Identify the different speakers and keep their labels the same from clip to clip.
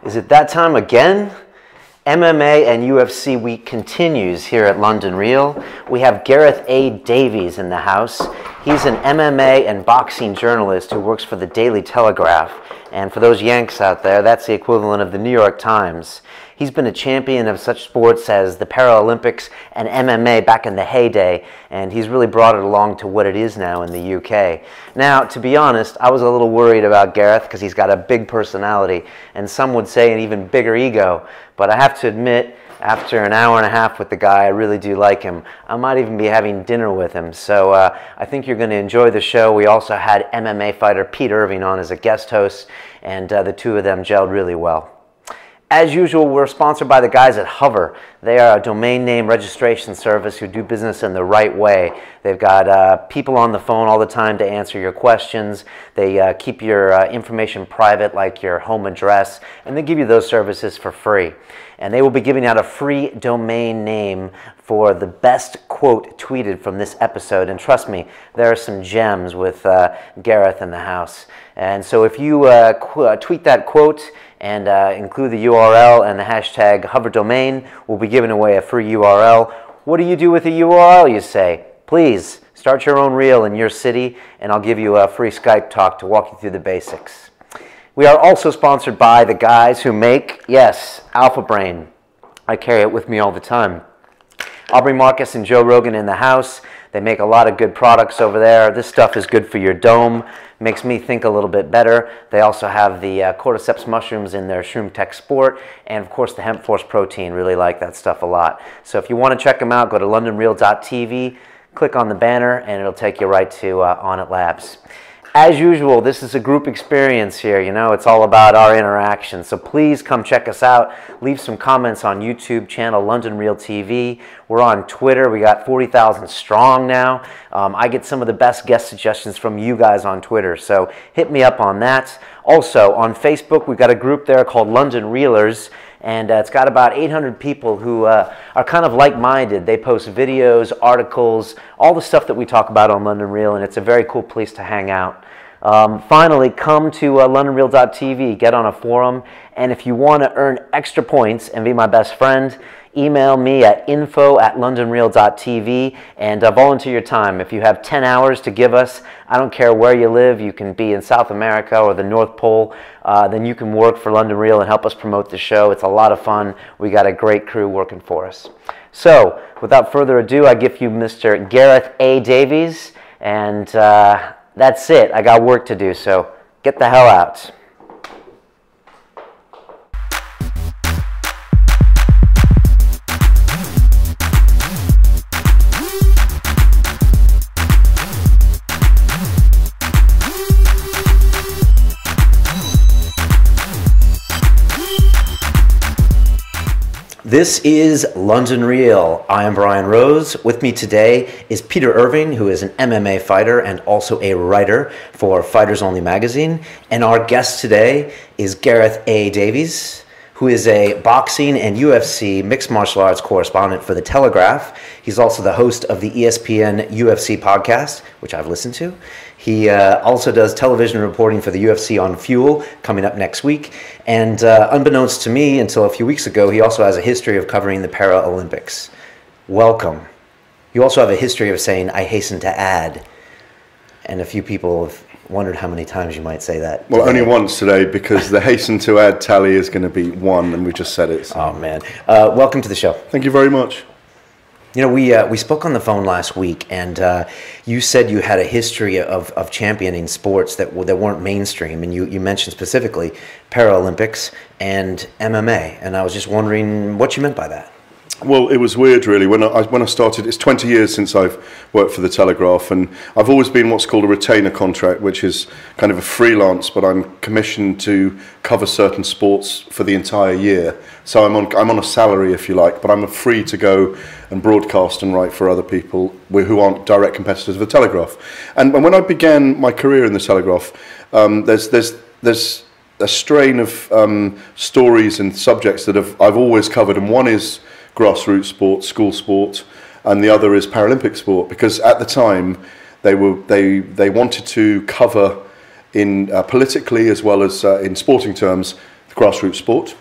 Speaker 1: Is it that time again? MMA and UFC week continues here at London Real. We have Gareth A. Davies in the house. He's an MMA and boxing journalist who works for the Daily Telegraph. And for those Yanks out there, that's the equivalent of the New York Times. He's been a champion of such sports as the Paralympics and MMA back in the heyday, and he's really brought it along to what it is now in the UK. Now, to be honest, I was a little worried about Gareth because he's got a big personality, and some would say an even bigger ego. But I have to admit, after an hour and a half with the guy, I really do like him. I might even be having dinner with him. So I think you're going to enjoy the show. We also had MMA fighter Pete Irving on as a guest host, and the two of them gelled really well. As usual, we're sponsored by the guys at Hover. They are a domain name registration service who do business in the right way. They've got people on the phone all the time to answer your questions. They keep your information private, like your home address, and they give you those services for free. And they will be giving out a free domain name for the best quote tweeted from this episode. And trust me, there are some gems with Gareth in the house. And so if you tweet that quote and include the URL and the hashtag HoverDomain, we'll be giving away a free URL. What do you do with the URL, you say? Please, start your own reel in your city, and I'll give you a free Skype talk to walk you through the basics. We are also sponsored by the guys who make, yes, Alpha Brain. I carry it with me all the time. Aubrey Marcus and Joe Rogan in the house. They make a lot of good products over there. This stuff is good for your dome. Makes me think a little bit better. They also have the cordyceps mushrooms in their Shroom Tech Sport, and of course the Hemp Force protein. Really like that stuff a lot. So if you want to check them out, go to londonreal.tv, click on the banner, and it'll take you right to Onnit Labs. As usual, this is a group experience here. You know, it's all about our interaction. So please come check us out. Leave some comments on YouTube channel London Real TV. We're on Twitter. We got 40,000 strong now. I get some of the best guest suggestions from you guys on Twitter. So hit me up on that. Also on Facebook, we've got a group there called London Reelers. And it's got about 800 people who are kind of like-minded. They post videos, articles, all the stuff that we talk about on London Real, and it's a very cool place to hang out. Finally, come to londonreal.tv, get on a forum, and if you want to earn extra points and be my best friend, email me at info@londonreal.tv and volunteer your time. If you have 10 hours to give us, I don't care where you live, you can be in South America or the North Pole, then you can work for London Real and help us promote the show. It's a lot of fun. We got a great crew working for us. So, without further ado, I give you Mr. Gareth A. Davies, and that's it. I got work to do, so get the hell out. This is London Real. I am Brian Rose. With me today is Peter Irving, who is an MMA fighter and also a writer for Fighters Only magazine. And our guest today is Gareth A. Davies, who is a boxing and UFC mixed martial arts correspondent for The Telegraph. He's also the host of the ESPN UFC podcast, which I've listened to. He also does television reporting for the UFC on Fuel, coming up next week. And unbeknownst to me, until a few weeks ago, he also has a history of covering the Paralympics. Welcome. You also have a history of saying, "I hasten to add." And a few people have wondered how many times you might say that.
Speaker 2: Well, only once today, because the hasten to add tally is going to be 1, and we just said it. So.
Speaker 1: Oh, man. Welcome to the show.
Speaker 2: Thank you very much.
Speaker 1: You know, we spoke on the phone last week, and you said you had a history of championing sports that weren't mainstream, and you mentioned specifically Paralympics and MMA, and I was just wondering what you meant by that.
Speaker 2: Well, it was weird, really. When I started, it's 20 years since I've worked for The Telegraph, and I've always been what's called a retainer contract, which is kind of a freelance, but I'm commissioned to cover certain sports for the entire year. So I'm on a salary, if you like, but I'm free to go and broadcast and write for other people who aren't direct competitors of The Telegraph. And when I began my career in The Telegraph, there's a strain of stories and subjects that I've always covered, and one is grassroots sport, school sport, and the other is Paralympic sport, because at the time they wanted to cover in politically as well as in sporting terms grassroots sport,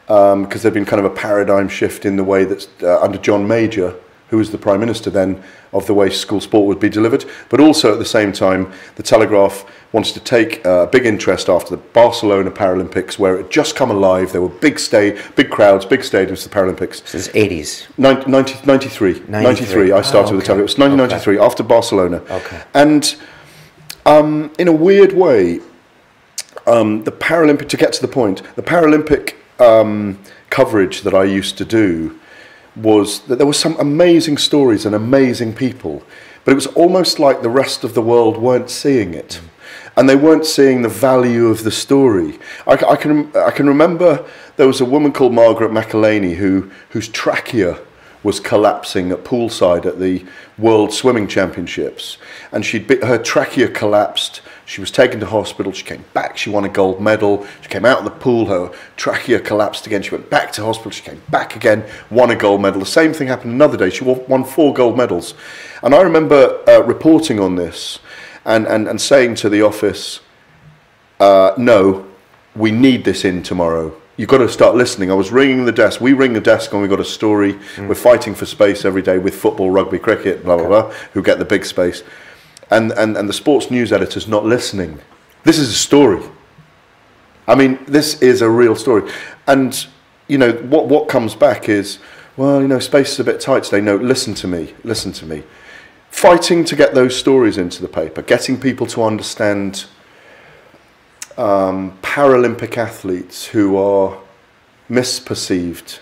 Speaker 2: because there'd been kind of a paradigm shift in the way that under John Major, who was the Prime Minister then, of the way school sport would be delivered. But also at the same time, the Telegraph wanted to take a big interest after the Barcelona Paralympics, where it had just come alive. There were big crowds, big stadiums for the Paralympics.
Speaker 1: This is 80s.
Speaker 2: 93. 93. I started with the Telegraph. It was 1993, after Barcelona.
Speaker 1: Okay.
Speaker 2: And in a weird way, the Paralympic, to get to the point, the Paralympic coverage that I used to do was that there were some amazing stories and amazing people, but it was almost like the rest of the world weren't seeing it, and they weren't seeing the value of the story. I can remember there was a woman called Margaret McElhaney whose trachea was collapsing at poolside at the World Swimming Championships, and her trachea collapsed. She was taken to hospital, she came back, she won a gold medal, she came out of the pool, her trachea collapsed again, she went back to hospital, she came back again, won a gold medal. The same thing happened another day, she won 4 gold medals. And I remember reporting on this and saying to the office, no, we need this in tomorrow. You've got to start listening. I was ringing the desk. We ring the desk and we've got a story. We're fighting for space every day with football, rugby, cricket, blah, blah, blah, who get the big space. And the sports news editor's not listening. This is a story. I mean, this is a real story. And, you know, what comes back is, well, you know, space is a bit tight today. No, listen to me. Listen to me. Fighting to get those stories into the paper, getting people to understand Paralympic athletes who are misperceived,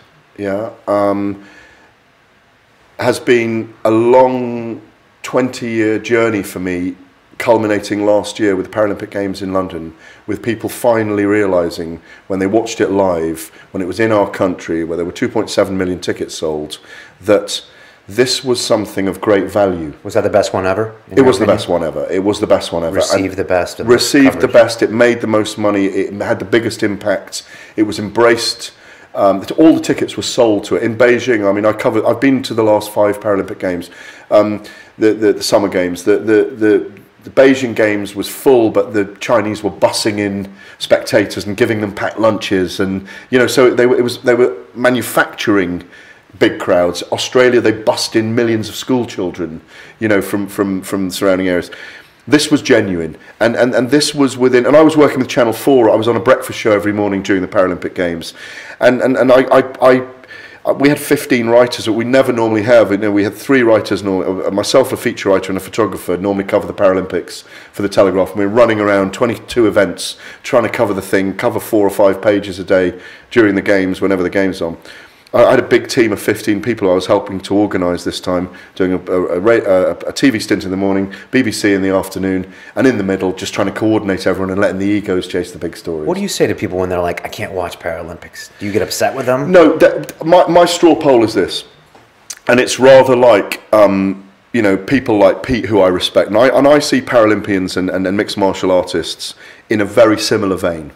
Speaker 2: has been a long 20-year journey for me, culminating last year with the Paralympic Games in London, with people finally realising when they watched it live, when it was in our country, where there were 2.7 million tickets sold, that this was something of great value.
Speaker 1: Was that the best one ever?
Speaker 2: It was the best one ever. It was the best one ever.
Speaker 1: Received the best.
Speaker 2: Received the best. It made the most money. It had the biggest impact. It was embraced. All the tickets were sold to it in Beijing. I mean, I've been to the last 5 Paralympic Games, the Summer Games. The Beijing Games was full, but the Chinese were bussing in spectators and giving them packed lunches, and you know, so they were manufacturing big crowds. Australia, they bussed in millions of school children, you know, from surrounding areas. This was genuine, and this was within. And I was working with Channel 4. I was on a breakfast show every morning during the Paralympic Games, and we had 15 writers that we never normally have. You know, we had 3 writers, myself, a feature writer, and a photographer, normally cover the Paralympics for the Telegraph. And we were running around 22 events, trying to cover the thing, cover 4 or 5 pages a day during the games, whenever the game's on. I had a big team of 15 people I was helping to organise this time, doing a TV stint in the morning, BBC in the afternoon, and in the middle, just trying to coordinate everyone and letting the egos chase the big stories.
Speaker 1: What do you say to people when they're like, I can't watch Paralympics? Do you get upset with them?
Speaker 2: No, my straw poll is this, and it's rather like, you know, people like Pete, who I respect, and I see Paralympians and mixed martial artists in a very similar vein.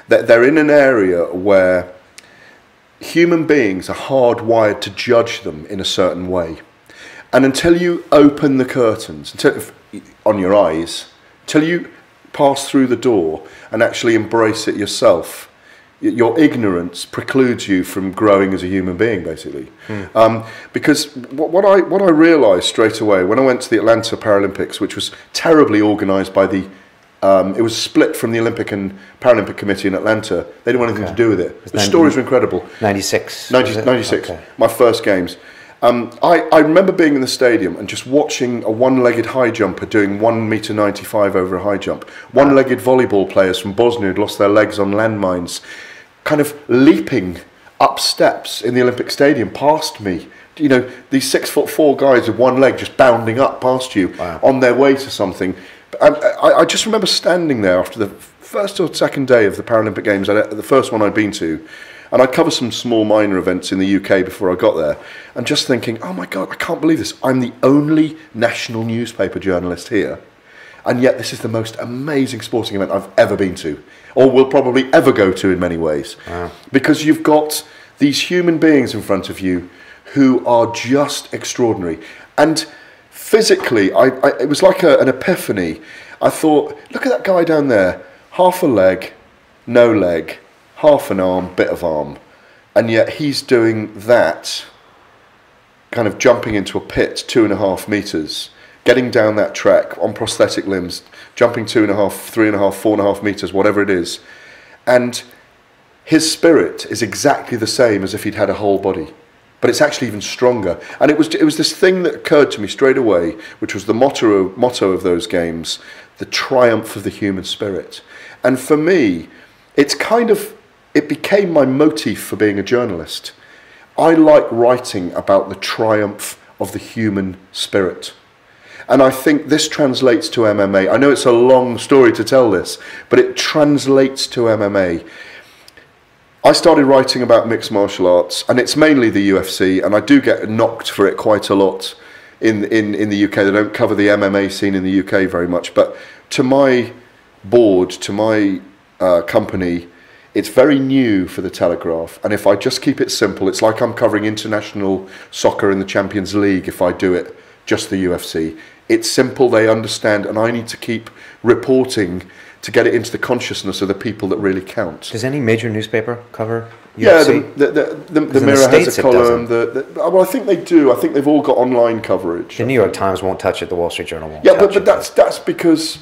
Speaker 2: They're in an area where human beings are hardwired to judge them in a certain way. And until you open the curtains, on your eyes, until you pass through the door and actually embrace it yourself, your ignorance precludes you from growing as a human being, basically. Because what I realised straight away when I went to the Atlanta Paralympics, which was terribly organised by the it was split from the Olympic and Paralympic Committee in Atlanta. They didn't want anything to do with it. The stories were incredible.
Speaker 1: 96?
Speaker 2: 96,
Speaker 1: okay.
Speaker 2: My first games. I remember being in the stadium and just watching a one-legged high jumper doing 1.95 m over a high jump. One-legged volleyball players from Bosnia who'd lost their legs on landmines, kind of leaping up steps in the Olympic Stadium past me. You know, these 6'4" guys with one leg just bounding up past you on their way to something. I just remember standing there after the first or second day of the Paralympic Games, the first one I'd been to, and I'd covered some small minor events in the UK before I got there, and just thinking, oh my God, I can't believe this. I'm the only national newspaper journalist here, and yet this is the most amazing sporting event I've ever been to, or will probably ever go to in many ways. Because you've got these human beings in front of you who are just extraordinary. And physically, it was like an epiphany. I thought, look at that guy down there, half a leg, no leg, half an arm, bit of arm. And yet he's doing that, kind of jumping into a pit 2.5 meters, getting down that track on prosthetic limbs, jumping 2.5, 3.5, 4.5 meters, whatever it is. And his spirit is exactly the same as if he'd had a whole body, but it's actually even stronger. And it was this thing that occurred to me straight away, which was the motto of those games, the triumph of the human spirit. And for me, it became my motif for being a journalist. I like writing about the triumph of the human spirit. And I think this translates to MMA. I know it's a long story to tell this, but it translates to MMA. I started writing about mixed martial arts, and it's mainly the UFC, and I do get knocked for it quite a lot in the UK. They don't cover the MMA scene in the UK very much, but to my board, to my company, it's very new for the Telegraph, and if I just keep it simple, it's like I'm covering international soccer in the Champions League if I do it just the UFC. It's simple, they understand, and I need to keep reporting to get it into the consciousness of the people that really count.
Speaker 1: Does any major newspaper cover
Speaker 2: UFC?
Speaker 1: Yeah,
Speaker 2: the Mirror has a column. Well, I think they do. I think they've all got online coverage.
Speaker 1: The New York Times won't touch it. The Wall Street Journal won't.
Speaker 2: Yeah, but that's because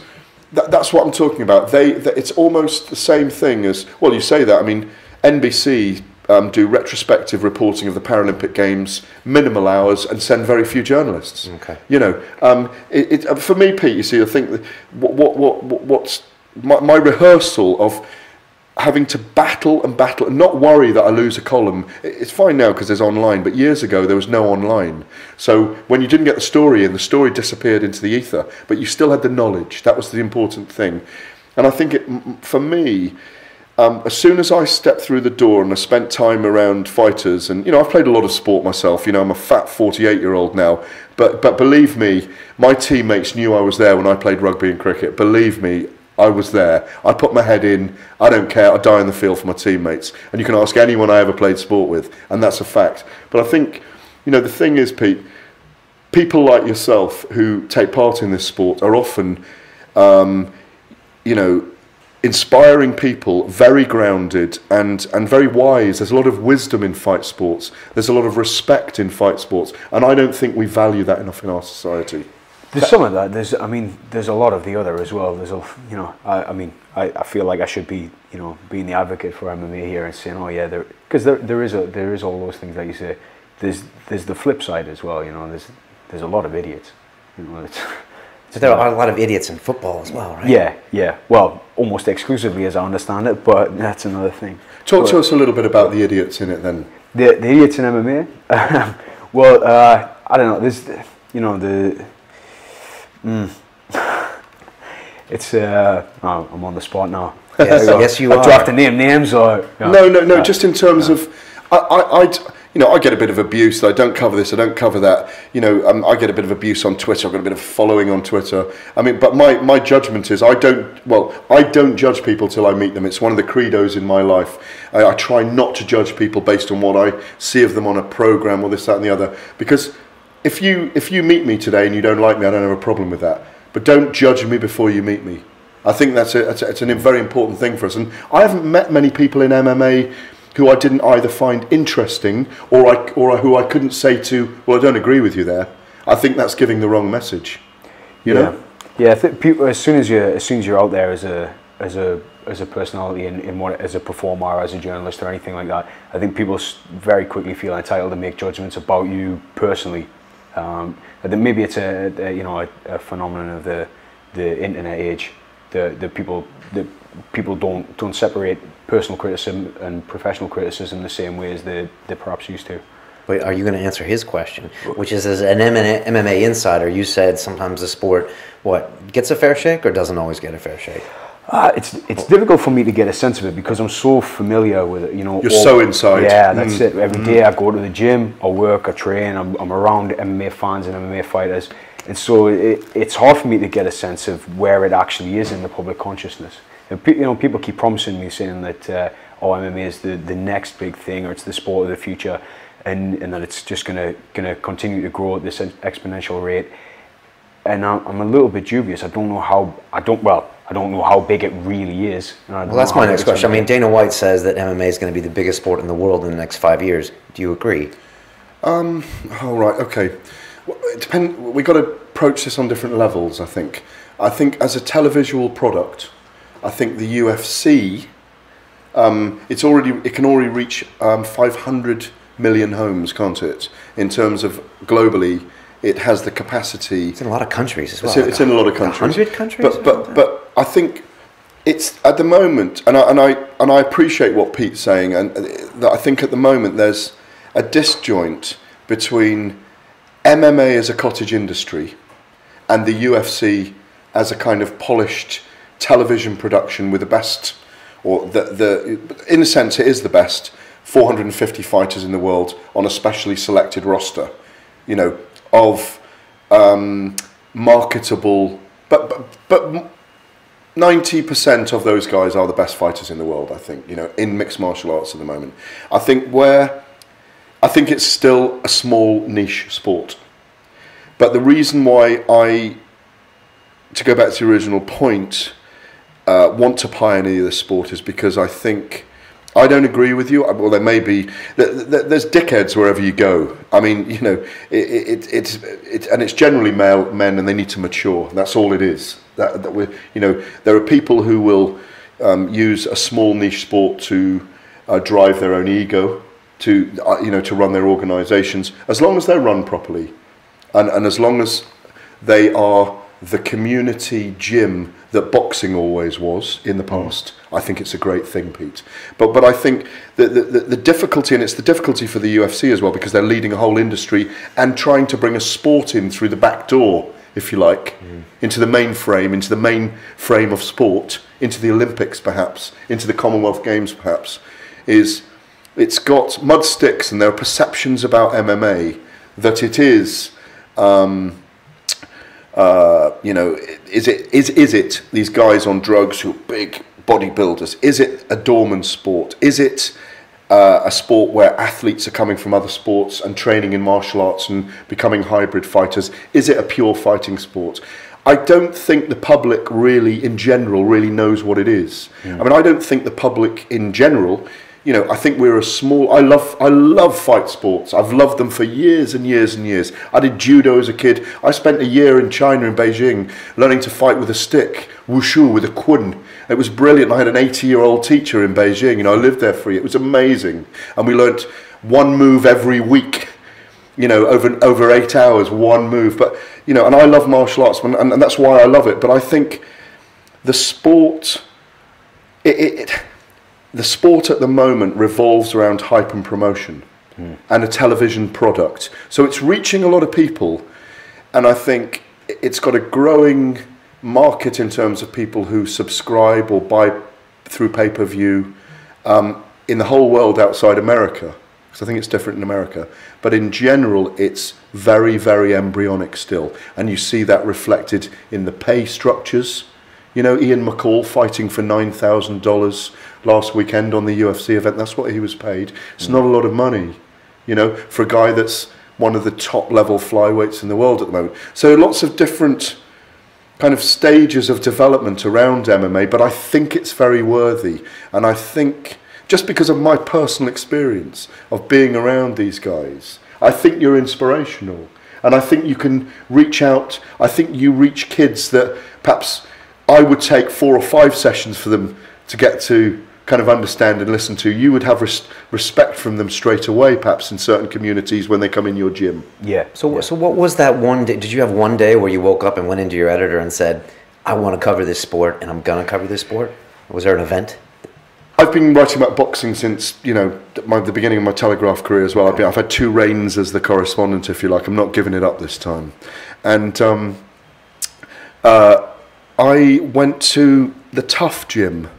Speaker 2: that's what I'm talking about. It's almost the same thing as, well, you say that. I mean, NBC do retrospective reporting of the Paralympic Games, minimal hours, and send very few journalists.
Speaker 1: Okay.
Speaker 2: You know, for me, Pete, you see, I think that what's my rehearsal of having to battle and not worry that I lose a column. It's fine now because there's online, but years ago there was no online. So when you didn't get the story in, the story disappeared into the ether, but you still had the knowledge. That was the important thing. And I think for me, as soon as I stepped through the door and I spent time around fighters, and, you know, I've played a lot of sport myself, you know, I'm a fat 48-year-old now, but believe me, my teammates knew I was there when I played rugby and cricket. Believe me, I was there. I put my head in. I don't care. I die on the field for my teammates. And you can ask anyone I ever played sport with, and that's a fact. But I think, you know, the thing is, Pete, people like yourself who take part in this sport are often, you know, inspiring people, very grounded and very wise. There's a lot of wisdom in fight sports. There's a lot of respect in fight sports, and I don't think we value that enough in our society.
Speaker 3: There's some of that. There's a lot of the other as well. There's you know, I feel like I should be, you know, being the advocate for MMA here and saying, oh yeah, because there is all those things that you say. There's the flip side as well. You know, there's a lot of idiots. You know,
Speaker 1: So there are a lot of idiots in football as well, right?
Speaker 3: Yeah. Well, almost exclusively, as I understand it, but that's another thing.
Speaker 2: Talk to us a little bit about the idiots in it, then.
Speaker 3: The idiots in MMA. Well, I don't know. There's, you know, it's I'm on the spot now.
Speaker 1: Yes, you are.
Speaker 3: Do I have to name names or?
Speaker 2: No. Just in terms of, you know, I get a bit of abuse. I don't cover this. I don't cover that. You know, I get a bit of abuse on Twitter. I've got a bit of following on Twitter. I mean, but my judgment is I don't judge people till I meet them. It's one of the credos in my life. I try not to judge people based on what I see of them on a program or this, that, and the other. Because if you meet me today and you don't like me, I don't have a problem with that. But don't judge me before you meet me. I think it's a very important thing for us. And I haven't met many people in MMA who I didn't either find interesting or who I couldn't say to, well, I don't agree with you there. I think that's giving the wrong message. You know?
Speaker 3: Yeah. I think people, as soon as you're out there as a personality and as a performer or as a journalist or anything like that, I think people very quickly feel entitled to make judgments about you personally. I think maybe it's a phenomenon of the internet age. The people don't separate personal criticism and professional criticism the same way as they perhaps used to.
Speaker 1: But are you going to answer his question, which is, as an MMA insider, you said sometimes the sport gets a fair shake or doesn't always get a fair shake?
Speaker 3: It's difficult for me to get a sense of it because I'm so familiar with it. You know,
Speaker 2: you're so inside.
Speaker 3: Yeah, that's it. Every day I go to the gym, I work, I train. I'm around MMA fans and MMA fighters, and so it's hard for me to get a sense of where it actually is in the public consciousness. You know, people keep promising me, saying that MMA is the next big thing, or it's the sport of the future, and that it's just gonna continue to grow at this exponential rate. And I'm a little bit dubious. I don't know how. I don't know how big it really is.
Speaker 1: Well, that's my next question. I mean, Dana White says that MMA is going to be the biggest sport in the world in the next 5 years. Do you agree?
Speaker 2: All right, okay. Well, it depends. We've got to approach this on different levels, I think. I think as a televisual product, I think the UFC, it can already reach 500 million homes, can't it? In terms of globally, it has the capacity.
Speaker 1: It's in a lot of countries as well.
Speaker 2: It's in a lot of countries.
Speaker 1: 100 countries?
Speaker 2: But I think it's at the moment, and I appreciate what Pete's saying, and that I think at the moment there's a disjoint between MMA as a cottage industry and the UFC as a kind of polished television production with the best, or in a sense it is the best, 450 fighters in the world on a specially selected roster, you know, of marketable, but 90% of those guys are the best fighters in the world, I think, you know, in mixed martial arts at the moment. I think it's still a small niche sport. But the reason why to go back to the original point, want to pioneer this sport is because I think, I don't agree with you. Well, there may be, there's dickheads wherever you go. I mean, you know, it's generally men, and they need to mature. That's all it is. That we're, you know, there are people who will use a small niche sport to drive their own ego, to you know, to run their organisations, as long as they're run properly, and as long as they are the community gym that boxing always was in the past. I think it's a great thing, Pete. But I think the difficulty, and it's the difficulty for the UFC as well, because they're leading a whole industry and trying to bring a sport in through the back door, if you like, into the main frame of sport, into the Olympics perhaps, into the Commonwealth Games perhaps, is it's got mud sticks, and there are perceptions about MMA that it is, you know, is it these guys on drugs who are big bodybuilders? Is it a dormant sport? Is it a sport where athletes are coming from other sports and training in martial arts and becoming hybrid fighters? Is it a pure fighting sport? I don't think the public really, in general, really knows what it is. I mean, I don't think the public in general, you know, I think we're a small, I love fight sports. I've loved them for years and years and years. I did judo as a kid. I spent a year in China, in Beijing, learning to fight with a stick, wushu, with a kun. It was brilliant. I had an 80-year-old teacher in Beijing, you know, I lived there for a year. It was amazing. And we learnt one move every week, you know, over 8 hours, one move. But, you know, and I love martial arts, and that's why I love it. But I think the sport, the sport at the moment revolves around hype and promotion and a television product. So it's reaching a lot of people, and I think it's got a growing market in terms of people who subscribe or buy through pay-per-view in the whole world outside America, because I think it's different in America. But in general, it's very, very embryonic still, and you see that reflected in the pay structures. You know, Ian McCall fighting for $9,000 last weekend on the UFC event. That's what he was paid. It's not a lot of money, you know, for a guy that's one of the top level flyweights in the world at the moment. So lots of different kind of stages of development around MMA, but I think it's very worthy. And I think, just because of my personal experience of being around these guys, I think you're inspirational. And I think you can reach out. I think you reach kids that perhaps I would take 4 or 5 sessions for them to get to kind of understand and listen to. You would have respect from them straight away, perhaps in certain communities when they come in your gym.
Speaker 3: Yeah.
Speaker 1: So what was that one day? Did you have one day where you woke up and went into your editor and said, I want to cover this sport and I'm going to cover this sport? Was there an event?
Speaker 2: I've been writing about boxing since, you know, the beginning of my Telegraph career as well. I've had 2 reigns as the correspondent, if you like. I'm not giving it up this time. And I went to the Tough Gym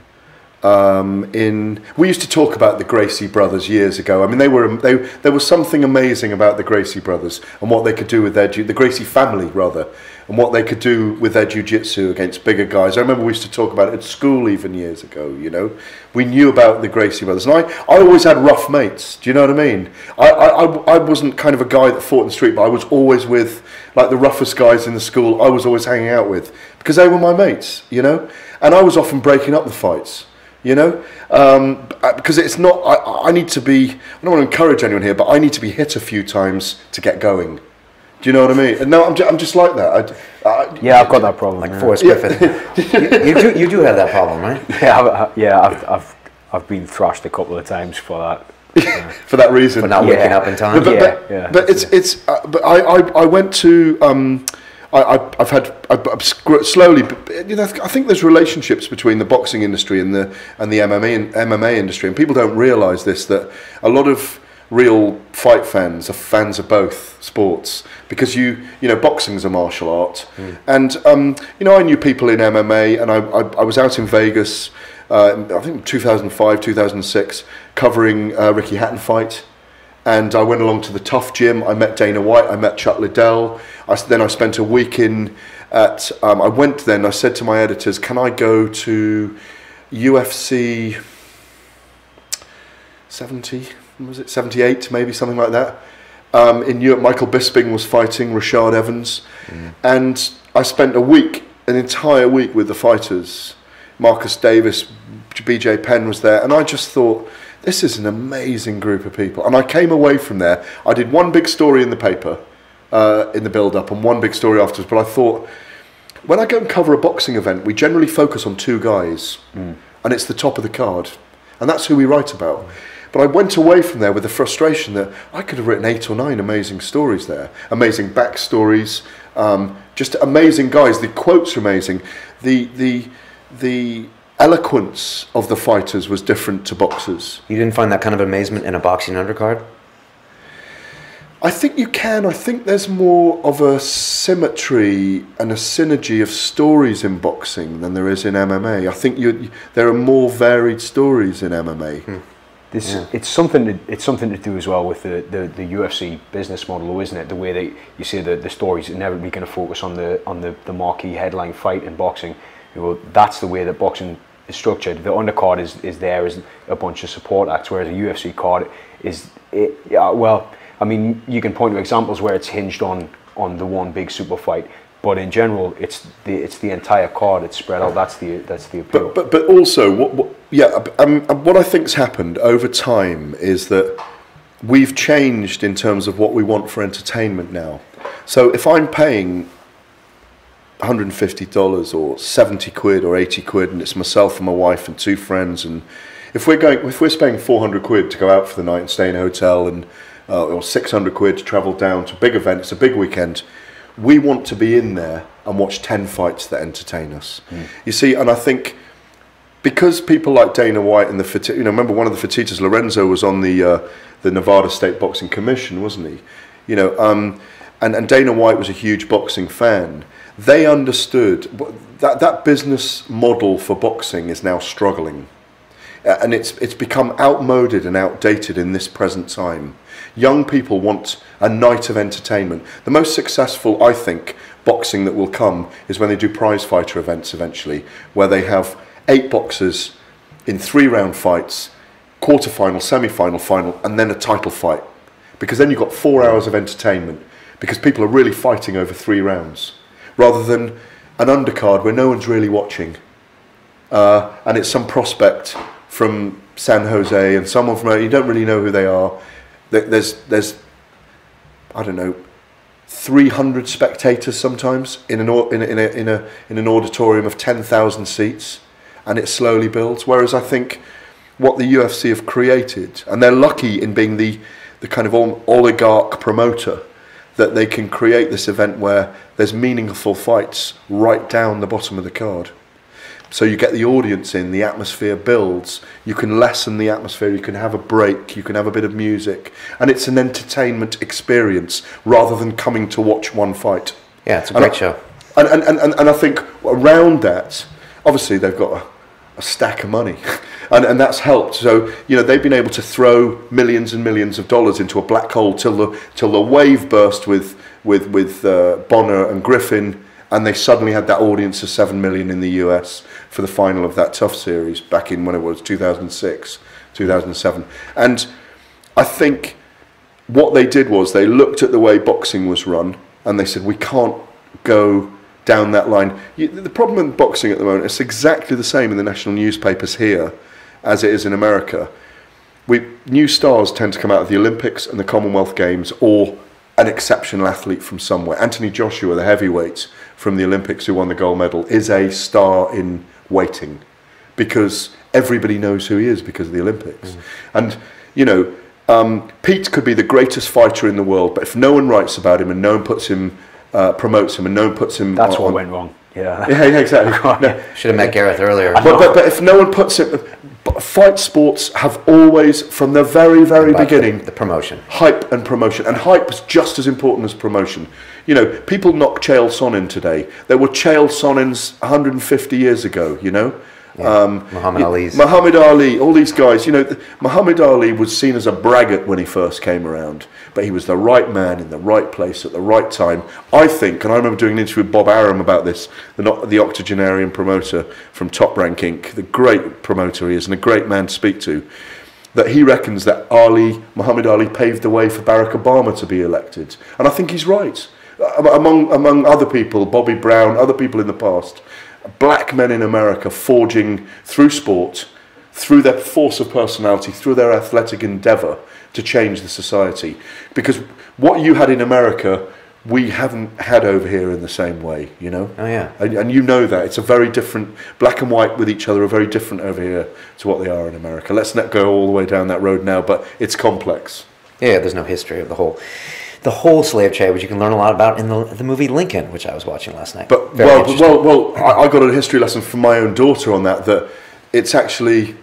Speaker 2: We used to talk about the Gracie brothers years ago. I mean, there was something amazing about the Gracie brothers and what they could do with the Gracie family rather, and what they could do with their jiu-jitsu against bigger guys. I remember we used to talk about it at school even years ago. You know, we knew about the Gracie brothers, and I always had rough mates. Do you know what I mean? I wasn't kind of a guy that fought in the street, but I was always with like the roughest guys in the school. I was always hanging out with because they were my mates. You know, and I was often breaking up the fights. You know, because it's not. I need to be. I don't want to encourage anyone here, but I need to be hit a few times to get going. Do you know what I mean? And no, I'm just like that.
Speaker 3: Yeah, I've got that problem.
Speaker 1: Like Forrest Griffin. You do have that problem, right?
Speaker 3: Yeah, I've been thrashed a couple of times for that.
Speaker 2: For that reason.
Speaker 1: For not waking up in time.
Speaker 2: But I went to. I've slowly, you know, I think there's relationships between the boxing industry and the MMA industry, and people don't realise this, that a lot of real fight fans are fans of both sports, because you know boxing's a martial art, and you know, I knew people in MMA, and I was out in Vegas, I think 2005, 2006, covering Ricky Hatton fight. And I went along to the Tough Gym. I met Dana White. I met Chuck Liddell. Then I spent a week at. I went then. I said to my editors, "Can I go to UFC 70? Was it 78? Maybe something like that." In Europe, Michael Bisping was fighting Rashad Evans, and I spent an entire week with the fighters. Marcus Davis, BJ Penn was there, and I just thought, this is an amazing group of people. And I came away from there. I did one big story in the paper, in the build-up, and one big story afterwards. But I thought, when I go and cover a boxing event, we generally focus on two guys, and it's the top of the card, and that's who we write about. But I went away from there with the frustration that I could have written 8 or 9 amazing stories there, amazing backstories, just amazing guys. The quotes are amazing. The eloquence of the fighters was different to boxers.
Speaker 1: You didn't find that kind of amazement in a boxing undercard?
Speaker 2: I think you can. I think there's more of a symmetry and a synergy of stories in boxing than there is in MMA. I think there are more varied stories in MMA.
Speaker 3: It's something to do as well with the UFC business model, though, isn't it? The way that you say the stories inevitably going to focus on the marquee headline fight in boxing. Well, that's the way that boxing is structured. The undercard is there as a bunch of support acts, whereas a UFC card well, I mean, you can point to examples where it's hinged on the one big super fight, but in general, it's the entire card. It's spread out. That's the appeal.
Speaker 2: But also, what I think's happened over time is that we've changed in terms of what we want for entertainment now. So if I'm paying $150 or 70 quid or 80 quid, and it's myself and my wife and 2 friends, and if we're spending 400 quid to go out for the night and stay in a hotel, and or 600 quid to travel down to a big event, it's a big weekend, we want to be in there and watch 10 fights that entertain us. You see, and I think because people like Dana White and remember one of the Fertittas, Lorenzo, was on the Nevada State Boxing Commission, wasn't he? You know, and Dana White was a huge boxing fan. They understood that business model for boxing is now struggling, and it's become outmoded and outdated in this present time. Young people want a night of entertainment. The most successful, I think, boxing that will come is when they do prize fighter events eventually, where they have 8 boxers in 3-round fights, quarter-final, semi-final, final, and then a title fight. Because then you've got 4 hours of entertainment, because people are really fighting over 3 rounds. Rather than an undercard where no one's really watching, and it's some prospect from San Jose and someone from you don't really know who they are. There's I don't know, 300 spectators sometimes in an auditorium of 10,000 seats, and it slowly builds. Whereas I think what the UFC have created, and they're lucky in being the kind of oligarch promoter, that they can create this event where there's meaningful fights right down the bottom of the card. So you get the audience in, the atmosphere builds, you can lessen the atmosphere, you can have a break, you can have a bit of music, and it's an entertainment experience rather than coming to watch one fight.
Speaker 1: Yeah, it's a great show.
Speaker 2: And I think around that, obviously they've got a stack of money. and that's helped. So they've been able to throw millions and millions of dollars into a black hole till the wave burst with Bonner and Griffin, and they suddenly had that audience of 7 million in the US for the final of that Tough series back in when it was 2006, 2007. And I think what they did was they looked at the way boxing was run and they said, we can't go down that line. The problem with boxing at the moment, it's exactly the same in the national newspapers here as it is in America. New stars tend to come out of the Olympics and the Commonwealth Games, or an exceptional athlete from somewhere. Anthony Joshua, the heavyweight from the Olympics who won the gold medal, is a star in waiting because everybody knows who he is because of the Olympics. And Pete could be the greatest fighter in the world, but if no one writes about him and no one puts him, promotes him, and no one puts him,
Speaker 3: that's what went wrong. Yeah,
Speaker 2: exactly. No.
Speaker 1: Should have met Gareth earlier.
Speaker 2: But if no one puts it, fight sports have always, from the very beginning,
Speaker 1: the promotion,
Speaker 2: hype and promotion, and hype is just as important as promotion. People knock Chael Sonnen today. There were Chael Sonnens 150 years ago.
Speaker 1: Muhammad
Speaker 2: Ali, all these guys. Muhammad Ali was seen as a braggart when he first came around, but he was the right man in the right place at the right time. I think, and I remember doing an interview with Bob Arum about this, the octogenarian promoter from Top Rank Inc., the great promoter he is and a great man to speak to, that he reckons that Muhammad Ali paved the way for Barack Obama to be elected. And I think he's right. Among other people, Bobby Brown, other people in the past, black men in America forging through sport, through their force of personality, through their athletic endeavour to change the society. Because what you had in America, we haven't had over here in the same way, Oh
Speaker 1: yeah.
Speaker 2: And you know that. It's a very different, black and white with each other are very different over here to what they are in America. Let's not go all the way down that road now, but it's complex.
Speaker 1: Yeah, there's no history of the whole slave trade, which you can learn a lot about in the movie Lincoln, which I was watching last night.
Speaker 2: But I got a history lesson from my own daughter on that it's actually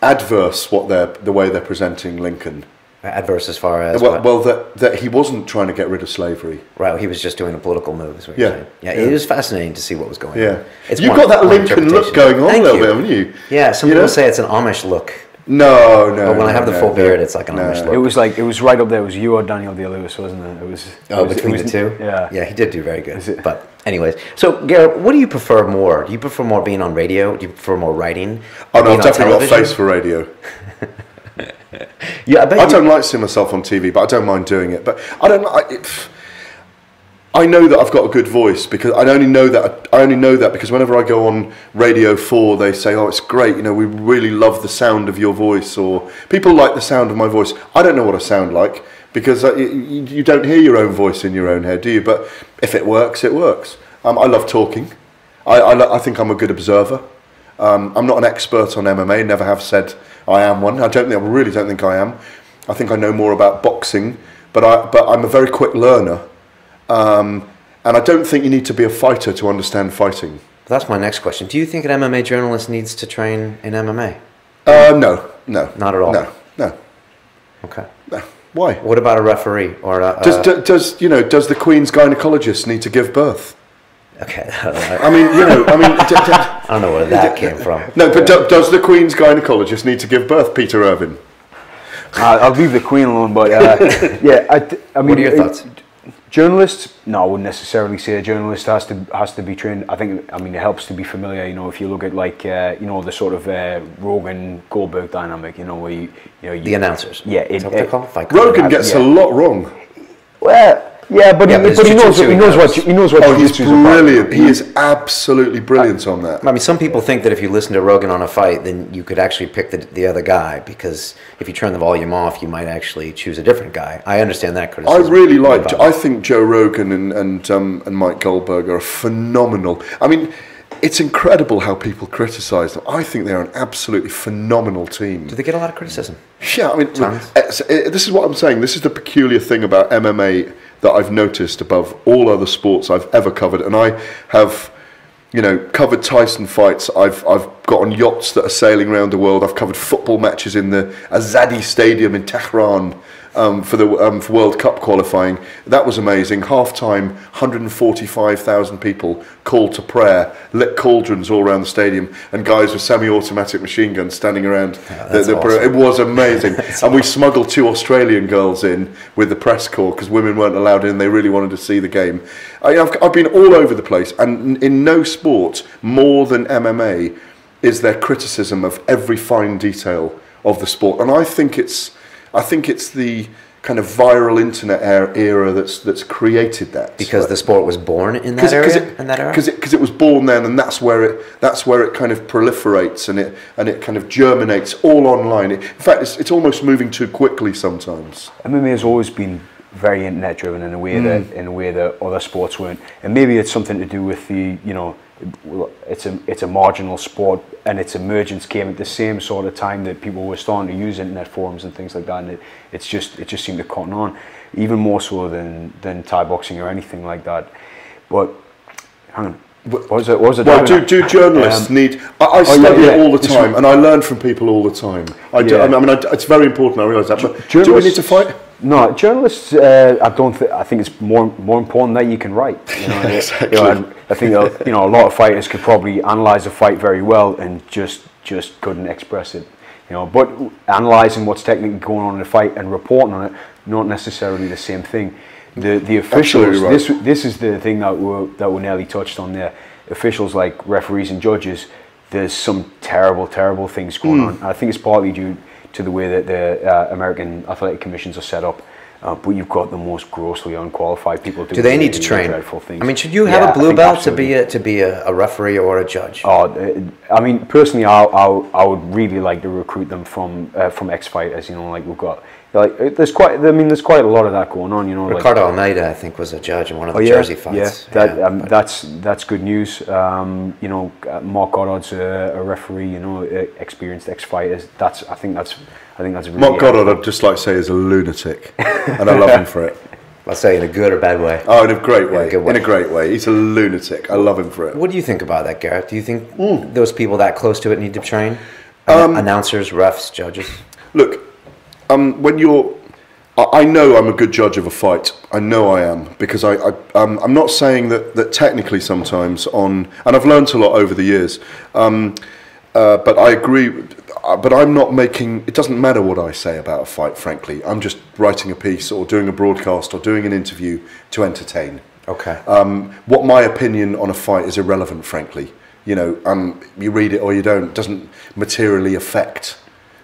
Speaker 2: adverse the way they're presenting Lincoln.
Speaker 1: Adverse as far as
Speaker 2: that he wasn't trying to get rid of slavery.
Speaker 1: Right, he was just doing a political move. Is what you're saying. Yeah, it was fascinating to see what was going on.
Speaker 2: You've got that Lincoln look going on a little bit, haven't you?
Speaker 1: Yeah, some people say it's an Amish look.
Speaker 2: No.
Speaker 1: But when I have the full beard, it's like an Amish look.
Speaker 3: It was right up there. It was you or Daniel Day-Lewis, wasn't it?
Speaker 1: Between the two?
Speaker 3: Yeah.
Speaker 1: Yeah, he did do very good. But anyways, so Gareth, what do you prefer more? Do you prefer more being on radio? Do you prefer more writing?
Speaker 2: Oh no, I've definitely got a face for radio.
Speaker 1: Yeah, I
Speaker 2: don't like seeing myself on TV, but I don't mind doing it. But I know that I've got a good voice because I only know that because whenever I go on Radio 4, they say, "Oh, it's great. We really love the sound of your voice," or people like the sound of my voice. I don't know what I sound like because you don't hear your own voice in your own head, do you? But if it works, it works. I love talking. I think I'm a good observer. I'm not an expert on MMA. Never have said I am one. I really don't think I am. I think I know more about boxing, but I'm a very quick learner. And I don't think you need to be a fighter to understand fighting.
Speaker 1: That's my next question. Do you think an MMA journalist needs to train in MMA?
Speaker 2: No.
Speaker 1: Not at all?
Speaker 2: No.
Speaker 1: Okay.
Speaker 2: No. Why?
Speaker 1: What about a referee? Or
Speaker 2: does the Queen's gynecologist need to give birth?
Speaker 1: Okay.
Speaker 2: I
Speaker 1: don't know where that came from.
Speaker 2: No, but does the Queen's gynecologist need to give birth, Peter Irvin?
Speaker 3: I'll leave the Queen alone, but I mean,
Speaker 1: what are your thoughts?
Speaker 3: Journalists? No, I wouldn't necessarily say a journalist has to be trained. It helps to be familiar. If you look at the sort of Rogan Goldberg dynamic, where
Speaker 1: the announcers.
Speaker 3: Yeah,
Speaker 2: Rogan gets a lot wrong.
Speaker 3: Well, yeah, but he knows what.
Speaker 2: Oh, he's brilliant. He is absolutely brilliant on that.
Speaker 1: I mean, some people think that if you listen to Rogan on a fight, then you could actually pick the other guy, because if you turn the volume off, you might actually choose a different guy. I understand that criticism.
Speaker 2: I think Joe Rogan and Mike Goldberg are phenomenal. I mean, it's incredible how people criticise them. I think they're an absolutely phenomenal team.
Speaker 1: Do they get a lot of criticism?
Speaker 2: Yeah, I mean, this is what I'm saying. This is the peculiar thing about MMA that I've noticed above all other sports I've ever covered. And I have, covered Tyson fights. I've got on yachts that are sailing around the world. I've covered football matches in the Azadi Stadium in Tehran. for World Cup qualifying. That was amazing. Half-time, 145,000 people called to prayer, lit cauldrons all around the stadium, and guys with semi-automatic machine guns standing around.
Speaker 1: Awesome.
Speaker 2: It was amazing. And we smuggled 2 Australian girls in with the press corps because women weren't allowed in. They really wanted to see the game. I've been all over the place, and in no sport more than MMA is there criticism of every fine detail of the sport, and I think it's the kind of viral internet era that's created that,
Speaker 1: because the sport was born in that era.
Speaker 2: Because it was born then, and that's where it kind of proliferates and it kind of germinates all online. In fact, it's almost moving too quickly sometimes.
Speaker 3: MMA has always been very internet driven in a way that other sports weren't, and maybe it's something to do with the, you know, it's a marginal sport, and its emergence came at the same sort of time that people were starting to use internet forums and things like that, and it just seemed to cotton on, even more so than Thai boxing or anything like that. But hang on. What was it?
Speaker 2: Well, do journalists need? I study it all the time, and I learn from people all the time. It's very important. I realise that. But do we need to fight?
Speaker 3: No, journalists. I think it's more important that you can write. You know,
Speaker 2: Exactly.
Speaker 3: I think a lot of fighters could probably analyse a fight very well and just couldn't express it. You know, but analysing what's technically going on in a fight and reporting on it, not necessarily the same thing. The officials.
Speaker 2: Right.
Speaker 3: This is the thing that we nearly touched on there. Officials like referees and judges. There's some terrible things going on. I think it's partly due to the way that the American athletic commissions are set up, but you've got the most grossly unqualified people doing.
Speaker 1: Do they need to train?
Speaker 3: Dreadful things.
Speaker 1: I mean, should you have a blue belt to be a referee or a judge?
Speaker 3: I mean, personally, I would really like to recruit them from ex-fighters. You know, like we've got. Like there's quite a lot of that going on, you know.
Speaker 1: Ricardo Almeida, I think, was a judge in one of the Jersey fights.
Speaker 3: Yeah, that's good news. You know, Mark Goddard's a referee. You know, experienced ex-fighters. I think that's really.
Speaker 2: Mark Goddard, I'd just like to say, is a lunatic, and I love him for it.
Speaker 1: I'll say in a good or bad way.
Speaker 2: Oh, in a great way. In a great way. He's a lunatic. I love him for it.
Speaker 1: What do you think about that, Gareth? Do you think those people that close to it need to train? Announcers, refs, judges.
Speaker 2: Look. I know I'm a good judge of a fight. I know I am, because I'm not saying that technically sometimes and I've learnt a lot over the years, but I agree, but I'm not making, it doesn't matter what I say about a fight, frankly. I'm just writing a piece or doing a broadcast or doing an interview to entertain.
Speaker 1: Okay.
Speaker 2: What my opinion on a fight is irrelevant, frankly. You know, you read it or you don't, it doesn't materially affect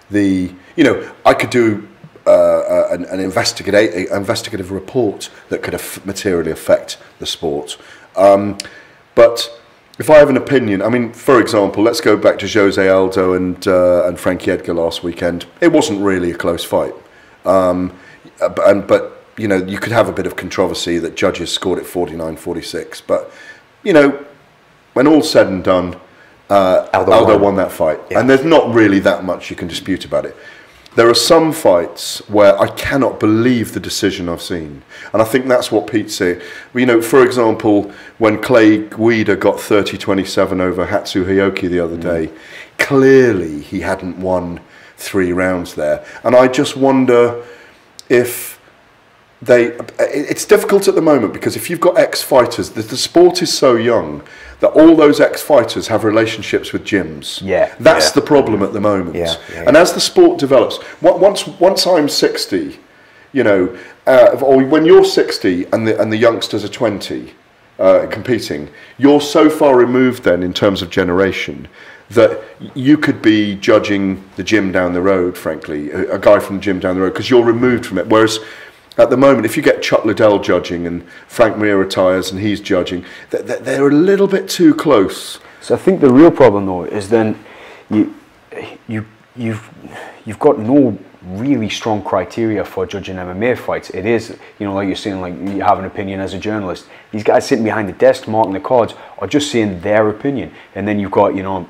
Speaker 2: the, you know, I could do an investigative report that could materially affect the sport. But if I have an opinion, I mean, for example, let's go back to Jose Aldo and Frankie Edgar last weekend. It wasn't really a close fight. But you know, you could have a bit of controversy that judges scored it 49-46. But, you know, when all's said and done, Aldo won that fight, and there's not really that much you can dispute about it. There are some fights where I cannot believe the decision I've seen, and I think that's what Pete's saying. You know, for example, when Clay Guida got 30-27 over Hatsu Hayoki the other day, clearly he hadn't won 3 rounds there, and I just wonder if it's difficult at the moment, because if you've got ex-fighters, the sport is so young that all those ex-fighters have relationships with gyms. That's the problem at the moment. And as the sport develops, once I'm 60, you know, or when you're 60 and the youngsters are 20 competing, you're so far removed then in terms of generation that you could be judging the gym down the road, frankly, a guy from the gym down the road, because you're removed from it. Whereas at the moment, if you get Chuck Liddell judging and Frank Mir retires and he's judging, they're a little bit too close.
Speaker 3: So I think the real problem, though, is then you've got no really strong criteria for judging MMA fights. It is, you know, like you're saying, like you have an opinion as a journalist. These guys sitting behind the desk marking the cards are just saying their opinion, and then you've got, you know,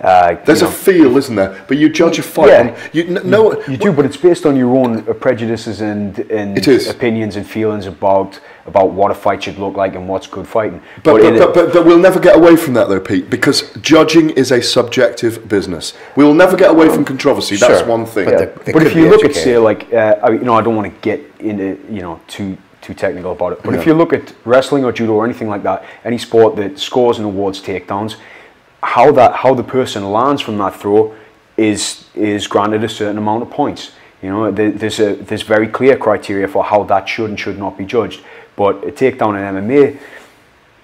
Speaker 2: There's a feel, isn't there? But you judge a fight on... You
Speaker 3: do, but it's based on your own prejudices and opinions and feelings about what a fight should look like and what's good fighting.
Speaker 2: But we'll never get away from that, though, Pete, because judging is a subjective business. We'll never get away from controversy. That's one thing.
Speaker 3: But if you look at, say, like, I don't want to get into, too technical about it. But if you look at wrestling or judo or anything like that, any sport that scores and awards takedowns, how the person lands from that throw is granted a certain amount of points. There's very clear criteria for how that should and should not be judged. But a takedown in MMA,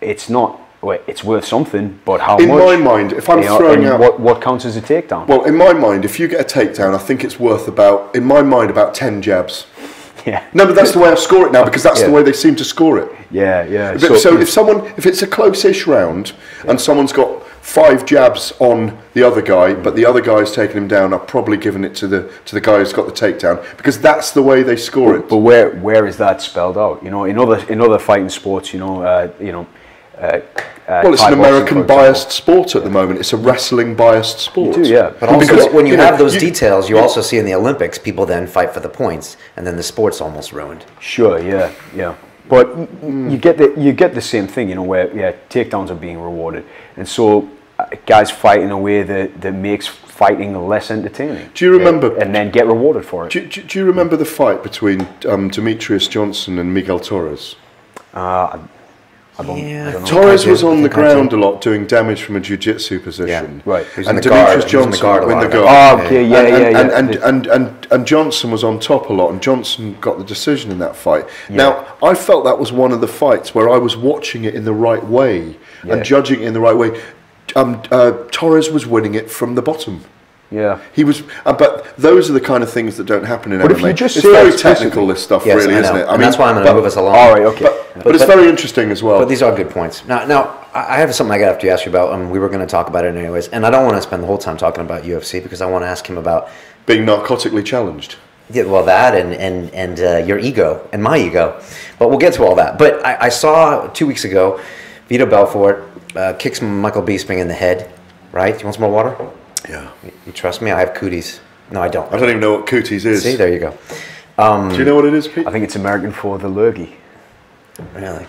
Speaker 3: it's not. Well, it's worth something, but how much?
Speaker 2: In my mind, if I'm throwing out
Speaker 3: what counts as a takedown?
Speaker 2: Well, in my mind, if you get a takedown, I think it's worth about 10 jabs.
Speaker 3: Yeah.
Speaker 2: No, but that's the way I score it now, because that's the way they seem to score it.
Speaker 3: Yeah.
Speaker 2: So if it's a close-ish round and someone's got 5 jabs on the other guy, but the other guy's taken him down, I've probably given it to the guy who's got the takedown, because that's the way they score it.
Speaker 3: But where is that spelled out? In other fighting sports,
Speaker 2: well, it's an American biased sport at the moment. It's a wrestling biased sport.
Speaker 3: You do, yeah.
Speaker 1: But also, when you have those details, you also see in the Olympics, people then fight for the points, and then the sport's almost ruined.
Speaker 3: Sure, yeah. But you get the same thing, where takedowns are being rewarded, and so guys fight in a way that makes fighting less entertaining.
Speaker 2: Do you remember?
Speaker 3: And then get rewarded for it.
Speaker 2: Do you remember the fight between Demetrius Johnson and Miguel Torres?
Speaker 3: I don't know.
Speaker 2: Torres was on the ground a lot, doing damage from a jiu-jitsu position.
Speaker 3: Yeah, right.
Speaker 2: And Demetrius Johnson in the guard.
Speaker 3: Oh, okay, yeah.
Speaker 2: And Johnson was on top a lot, and Johnson got the decision in that fight.
Speaker 3: Yeah.
Speaker 2: Now, I felt that was one of the fights where I was watching it in the right way and judging it in the right way. Torres was winning it from the bottom.
Speaker 3: Yeah,
Speaker 2: he was, but those are the kind of things that don't happen in MMA.
Speaker 3: If you just
Speaker 2: it's very technical, this stuff, really, isn't it?
Speaker 1: I mean, that's why I'm going to move us along.
Speaker 3: All right, okay.
Speaker 2: But it's very interesting as well.
Speaker 1: But these are good points. Now, I have something I got to ask you about, and we were going to talk about it anyways. And I don't want to spend the whole time talking about UFC because I want to ask him about
Speaker 2: being narcotically challenged.
Speaker 1: Yeah, well, that and your ego and my ego. But we'll get to all that. But I saw 2 weeks ago, Vito Belfort kicks Michael Bisping in the head. Right? You want some more water?
Speaker 2: Yeah.
Speaker 1: You trust me? I have cooties. No, I don't.
Speaker 2: I don't even know what cooties is.
Speaker 1: See, there you go.
Speaker 2: Do you know what it is, Pete?
Speaker 3: I think it's American for the lurgy.
Speaker 1: Really?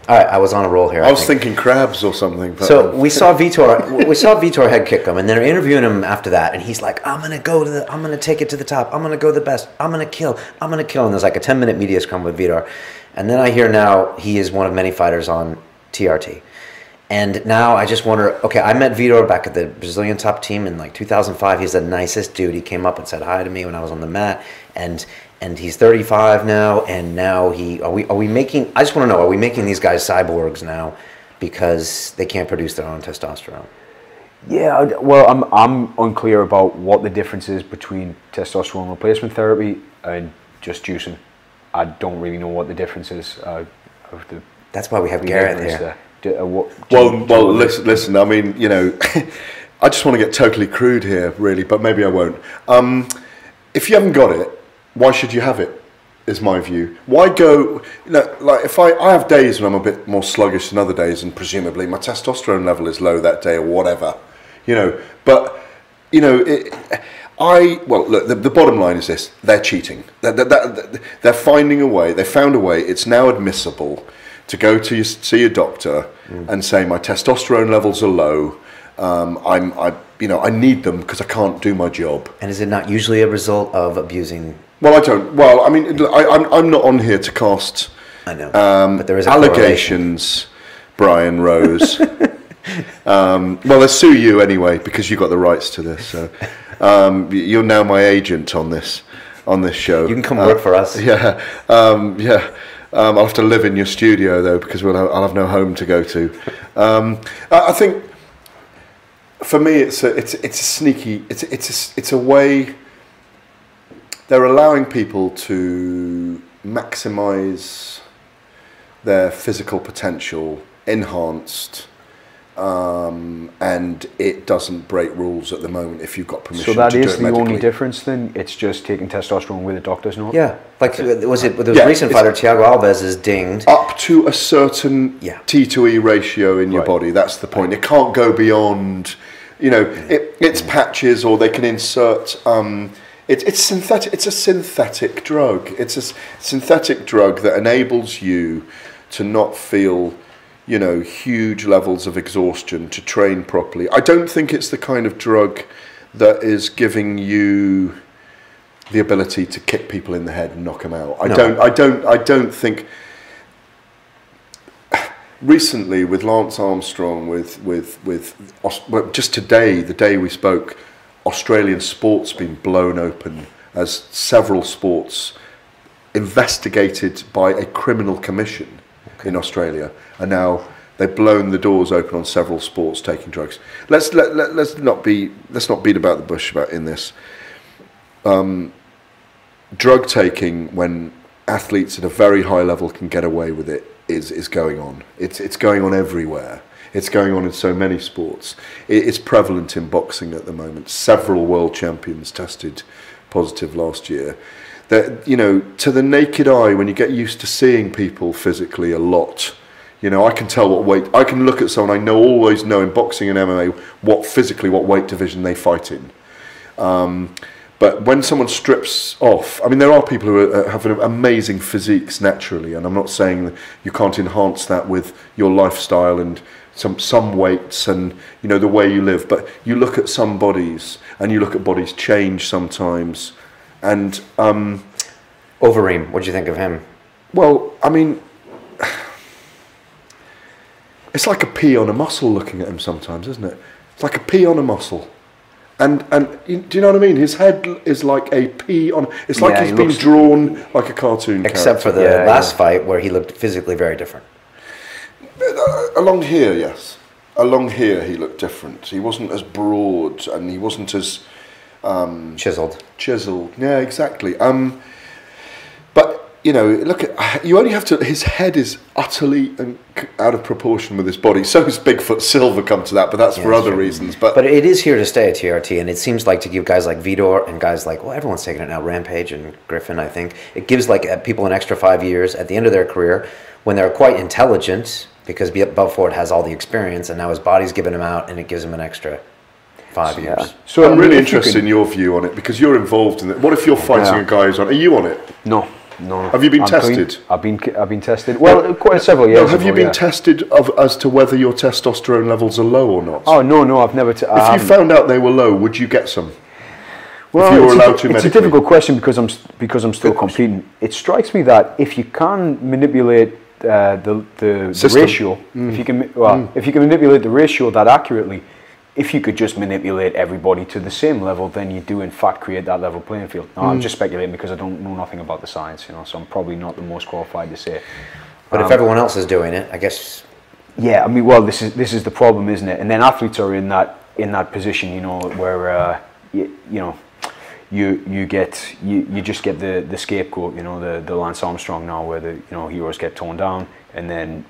Speaker 1: All right, I was on a roll here.
Speaker 2: I was thinking crabs or something. But
Speaker 1: so we saw Vitor head kick him, and they're interviewing him after that, and he's like, I'm gonna take it to the top. I'm gonna go the best. I'm gonna kill. And there's like a 10-minute media scrum with Vitor, and then I hear now he is one of many fighters on TRT. And now I just wonder, okay, I met Vitor back at the Brazilian top team in like 2005. He's the nicest dude. He came up and said hi to me when I was on the mat, and he's 35 now, and now are we making, I just want to know, are we making these guys cyborgs now because they can't produce their own testosterone?
Speaker 3: Yeah, well, I'm unclear about what the difference is between testosterone replacement therapy and just juicing. I don't really know what the difference is.
Speaker 1: That's why we have Gareth here.
Speaker 2: Well, listen. I mean, I just want to get totally crude here, really, but maybe I won't. If you haven't got it, why should you have it? Is my view. Why go? Like if I have days when I'm a bit more sluggish than other days, and presumably my testosterone level is low that day or whatever, But look. The bottom line is this: they're cheating. They're finding a way. They found a way. It's now admissible to go to see a doctor and say my testosterone levels are low. I need them because I can't do my job.
Speaker 1: And is it not usually a result of abusing?
Speaker 2: Well, I don't. Well, I mean, I'm not on here to cast.
Speaker 1: I know. But there is a
Speaker 2: allegations, Brian Rose. Well, they'll sue you anyway because you got the rights to this. So you're now my agent on this show.
Speaker 1: You can come work for us.
Speaker 2: Yeah. I'll have to live in your studio though because I'll have no home to go to. I think for me it's a sneaky. It's a way. They're allowing people to maximise their physical potential, enhanced, and it doesn't break rules at the moment if you've got permission to do it medically.
Speaker 3: So that is the only difference then? It's just taking testosterone with a doctor's note?
Speaker 1: Yeah. Like, was it with the recent fighter, Thiago Alves is dinged.
Speaker 2: Up to a certain T to E ratio in your body, that's the point. It can't go beyond You know, it's patches, or they can insert. It's synthetic. It's a synthetic drug. It's a synthetic drug that enables you to not feel, you know, huge levels of exhaustion, to train properly. I don't think it's the kind of drug that is giving you the ability to kick people in the head and knock them out. I don't think. Recently, with Lance Armstrong, just today, the day we spoke, Australian sport's been blown open as several sports investigated by a criminal commission in Australia, and now they've blown the doors open on several sports taking drugs. Let's not beat about the bush in this. Drug taking, when athletes at a very high level can get away with it, is going on. It's going on everywhere. It's going on in so many sports. It's prevalent in boxing at the moment. Several world champions tested positive last year. That, you know, to the naked eye, when you get used to seeing people physically a lot, you know, I can tell what weight. I can look at someone. I always know in boxing and MMA what weight division they fight in. But when someone strips off, I mean, there are people who have amazing physiques naturally, and I'm not saying that you can't enhance that with your lifestyle and some weights and, you know, the way you live. But you look at some bodies, and you look at bodies change sometimes. And
Speaker 1: Overeem, what do you think of him?
Speaker 2: Well, I mean, it's like a pea on a muscle looking at him sometimes, isn't it? It's like a pea on a muscle. And do you know what I mean? His head is like a pea on. It's like he's been drawn like a cartoon.
Speaker 1: Except for the last fight where he looked physically very different.
Speaker 2: Along here, yes. Along here, he looked different. He wasn't as broad, and he wasn't as
Speaker 1: chiseled.
Speaker 2: Chiseled, yeah, exactly. But you know, look at, you only have to. His head is utterly out of proportion with his body. So is Bigfoot Silver. Come to that, but that's for other reasons. But
Speaker 1: it is here to stay at TRT, and it seems like to give guys like Vidor and guys like, well, everyone's taking it now, Rampage and Griffin. I think it gives like people an extra 5 years at the end of their career when they're quite intelligent, because Belfort has all the experience, and now his body's giving him out, and it gives him an extra 5 years.
Speaker 2: So I'm really interested in your view on it, because you're involved in it. What if you're fighting a guy who's on? Are you on it?
Speaker 3: No.
Speaker 2: Have you been tested?
Speaker 3: I've been tested. Well, quite several years.
Speaker 2: Have you been tested as to whether your testosterone levels are low or not?
Speaker 3: Oh no, I've never.
Speaker 2: If you found out they were low, would you get some?
Speaker 3: Well,
Speaker 2: if you were allowed to medically?
Speaker 3: It's a difficult question because I'm still competing. It strikes me that if you can manipulate the ratio, if you can manipulate the ratio that accurately, if you could just manipulate everybody to the same level, then you do in fact create that level playing field. Now, I'm just speculating because I don't know nothing about the science, you know, so I'm probably not the most qualified to say.
Speaker 1: But if everyone else is doing it, I guess.
Speaker 3: Yeah, I mean, well, this is the problem, isn't it? And then athletes are in that position, you know, where you just get the scapegoat, you know, the Lance Armstrong now, where the heroes get torn down, and then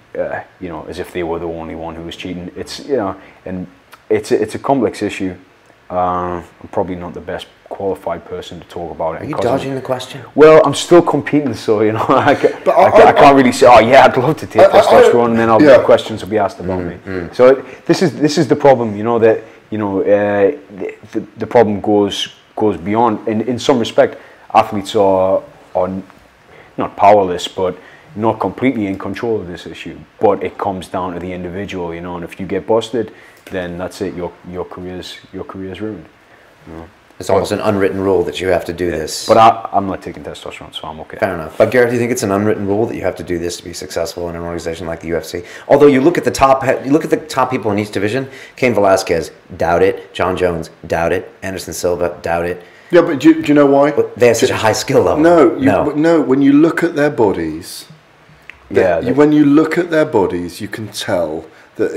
Speaker 3: you know, as if they were the only one who was cheating. It's, you know, and it's a complex issue. I'm probably not the best qualified person to talk about it.
Speaker 1: Are you dodging the question?
Speaker 3: Well, I'm still competing, so you know, I can't really say, oh yeah, I'd love to take testosterone, and then questions will be asked about me. So this is the problem, you know, that, you know, the problem goes beyond. In some respect, athletes are not powerless, but not completely in control of this issue. But it comes down to the individual, you know, and if you get busted, then that's it. Your career's ruined. You know?
Speaker 1: It's almost an unwritten rule that you have to do this.
Speaker 3: But I'm not taking testosterone, so I'm okay.
Speaker 1: Fair enough. But Gareth, do you think it's an unwritten rule that you have to do this to be successful in an organization like the UFC? Although you look at the top people in each division. Cain Velasquez, doubt it. John Jones, doubt it. Anderson Silva, doubt it.
Speaker 2: Yeah, but do you know why?
Speaker 1: But they have such a high skill level.
Speaker 2: No. When you look at their bodies, when you look at their bodies, you can tell that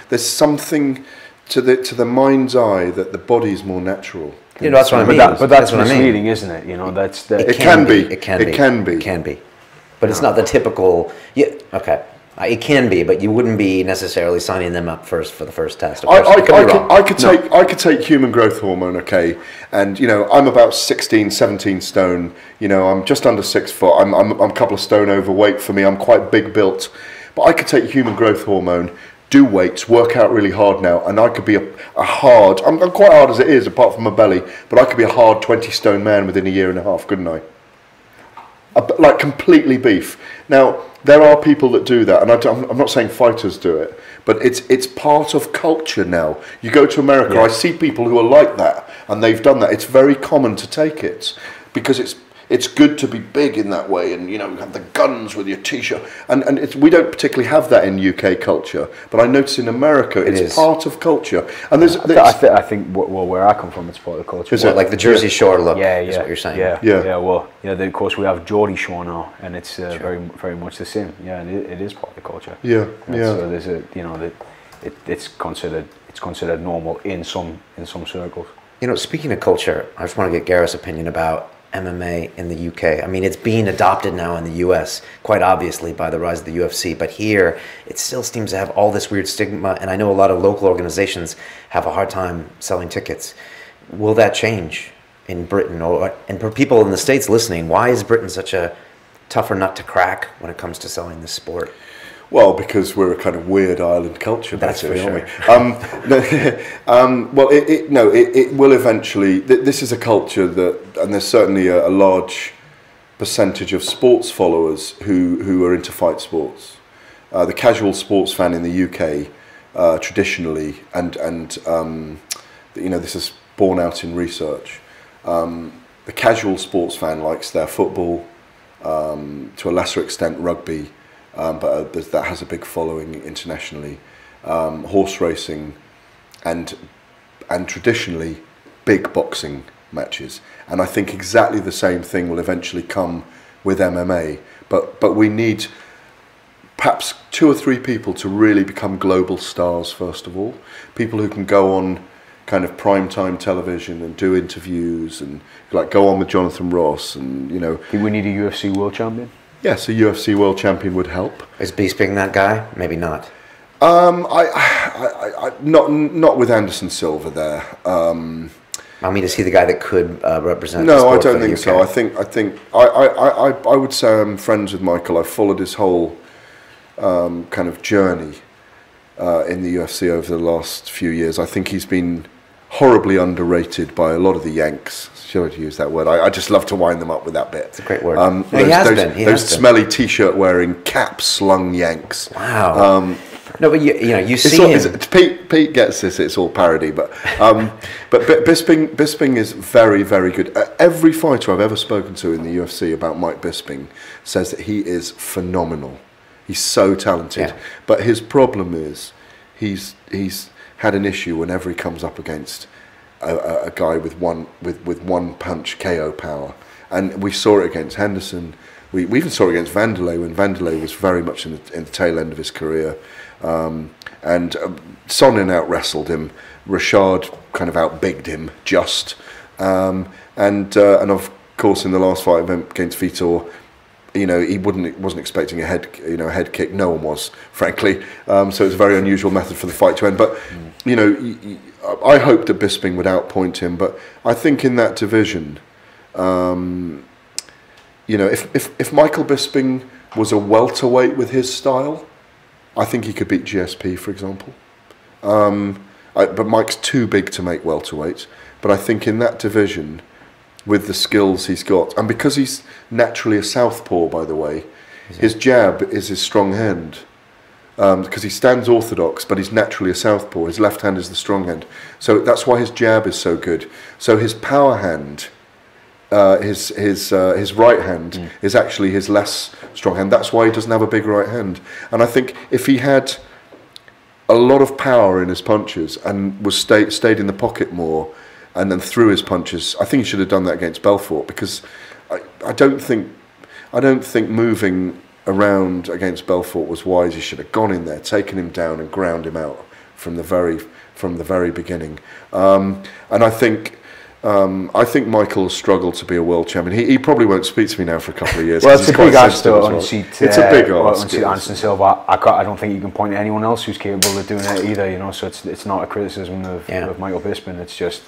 Speaker 2: there's something to the mind's eye that the body's more natural.
Speaker 1: You know, that's what I mean.
Speaker 3: But that's misleading, isn't it? You know,
Speaker 2: it can be.
Speaker 1: It can be. But it's not the typical. Yeah. Okay. It can be, but you wouldn't be necessarily signing them up first for the first test.
Speaker 2: I could take human growth hormone, okay, and you know, I'm about 16, 17 stone. You know, I'm just under 6 foot. I'm a couple of stone overweight for me. I'm quite big built, but I could take human growth hormone, do weights, work out really hard now, and I could be a hard, I'm quite hard as it is, apart from my belly, but I could be a hard 20-stone man within a year and a half, couldn't I? Like completely beef. Now, there are people that do that, and I'm not saying fighters do it, but it's part of culture now. You go to America, I see people who are like that, and they've done that. It's very common to take it, because it's good to be big in that way, and you know, have the guns with your t-shirt, and we don't particularly have that in UK culture, but I notice in America it's part of culture. And
Speaker 3: I think well, where I come from, it's part of the culture.
Speaker 1: Is it like the Jersey Shore look?
Speaker 3: Yeah,
Speaker 1: is what you're saying.
Speaker 3: Yeah. Well, of course we have Geordie Shore now, and it's very much the same. Yeah, and it is part of the culture.
Speaker 2: Yeah.
Speaker 3: So there's it's considered normal in some circles.
Speaker 1: You know, speaking of culture, I just want to get Gareth's opinion about MMA in the UK. I mean, it's being adopted now in the US, quite obviously, by the rise of the UFC, but here it still seems to have all this weird stigma, and I know a lot of local organizations have a hard time selling tickets. Will that change in Britain? And for people in the States listening, why is Britain such a tougher nut to crack when it comes to selling this sport?
Speaker 2: Well, because we're a kind of weird island culture,
Speaker 1: that's for sure.
Speaker 2: Well, it will eventually. This is a culture that, and there's certainly a large percentage of sports followers who are into fight sports. The casual sports fan in the UK, traditionally, and you know, this is borne out in research. The casual sports fan likes their football, to a lesser extent rugby. But that has a big following internationally, horse racing, and traditionally big boxing matches. And I think exactly the same thing will eventually come with MMA. But we need perhaps 2 or 3 people to really become global stars first of all. People who can go on kind of primetime television and do interviews and like go on with Jonathan Ross, and you know.
Speaker 3: Think we need a UFC world champion?
Speaker 2: Yes, a UFC world champion would help.
Speaker 1: Is Bisping that guy? Maybe not.
Speaker 2: Not with Anderson Silva there.
Speaker 1: I mean, is he the guy that could represent?
Speaker 2: No, I don't think so. I would say I'm friends with Michael. I've followed his whole kind of journey in the UFC over the last few years. I think he's been horribly underrated by a lot of the Yanks. Sure to use that word. I just love to wind them up with that bit.
Speaker 1: It's a great word.
Speaker 2: Those smelly t-shirt wearing, cap slung Yanks.
Speaker 1: Wow. No, but you see him.
Speaker 2: Pete gets this. It's all parody, but Bisping is very, very good. Every fighter I've ever spoken to in the UFC about Mike Bisping says that he is phenomenal. He's so talented, but his problem is he's had an issue whenever he comes up against a guy with one punch KO power, and we saw it against Henderson. We even saw it against Vanderlei when Vanderlei was very much in the tail end of his career, and Sonnen out wrestled him. Rashad kind of outbigged him and of course in the last fight against Vitor, you know, he wasn't expecting a head kick. No one was, frankly. So it's a very unusual method for the fight to end. But you know, I hoped that Bisping would outpoint him. But I think in that division, you know, if Michael Bisping was a welterweight with his style, I think he could beat GSP, for example. But Mike's too big to make welterweight. But I think in that division, with the skills he's got, and because he's naturally a southpaw, by the way, his jab is his strong hand, because he stands orthodox, but he's naturally a southpaw. His left hand is the strong hand, so that's why his jab is so good. So his power hand, his right hand is actually his less strong hand. That's why he doesn't have a big right hand. And I think if he had a lot of power in his punches and was stayed in the pocket more, and then threw his punches, I think he should have done that against Belfort, because I don't think moving around against Belfort was wise. He should have gone in there, taken him down, and ground him out from the very beginning. And I think Michael will struggle to be a world champion. He probably won't speak to me now for a couple of years.
Speaker 3: Well, it's a big ask to unseat.
Speaker 2: It's a big ask.
Speaker 3: Unseat Anderson Silva. I don't think you can point to anyone else who's capable of doing it either. You know, so it's not a criticism of Michael Bisping. It's just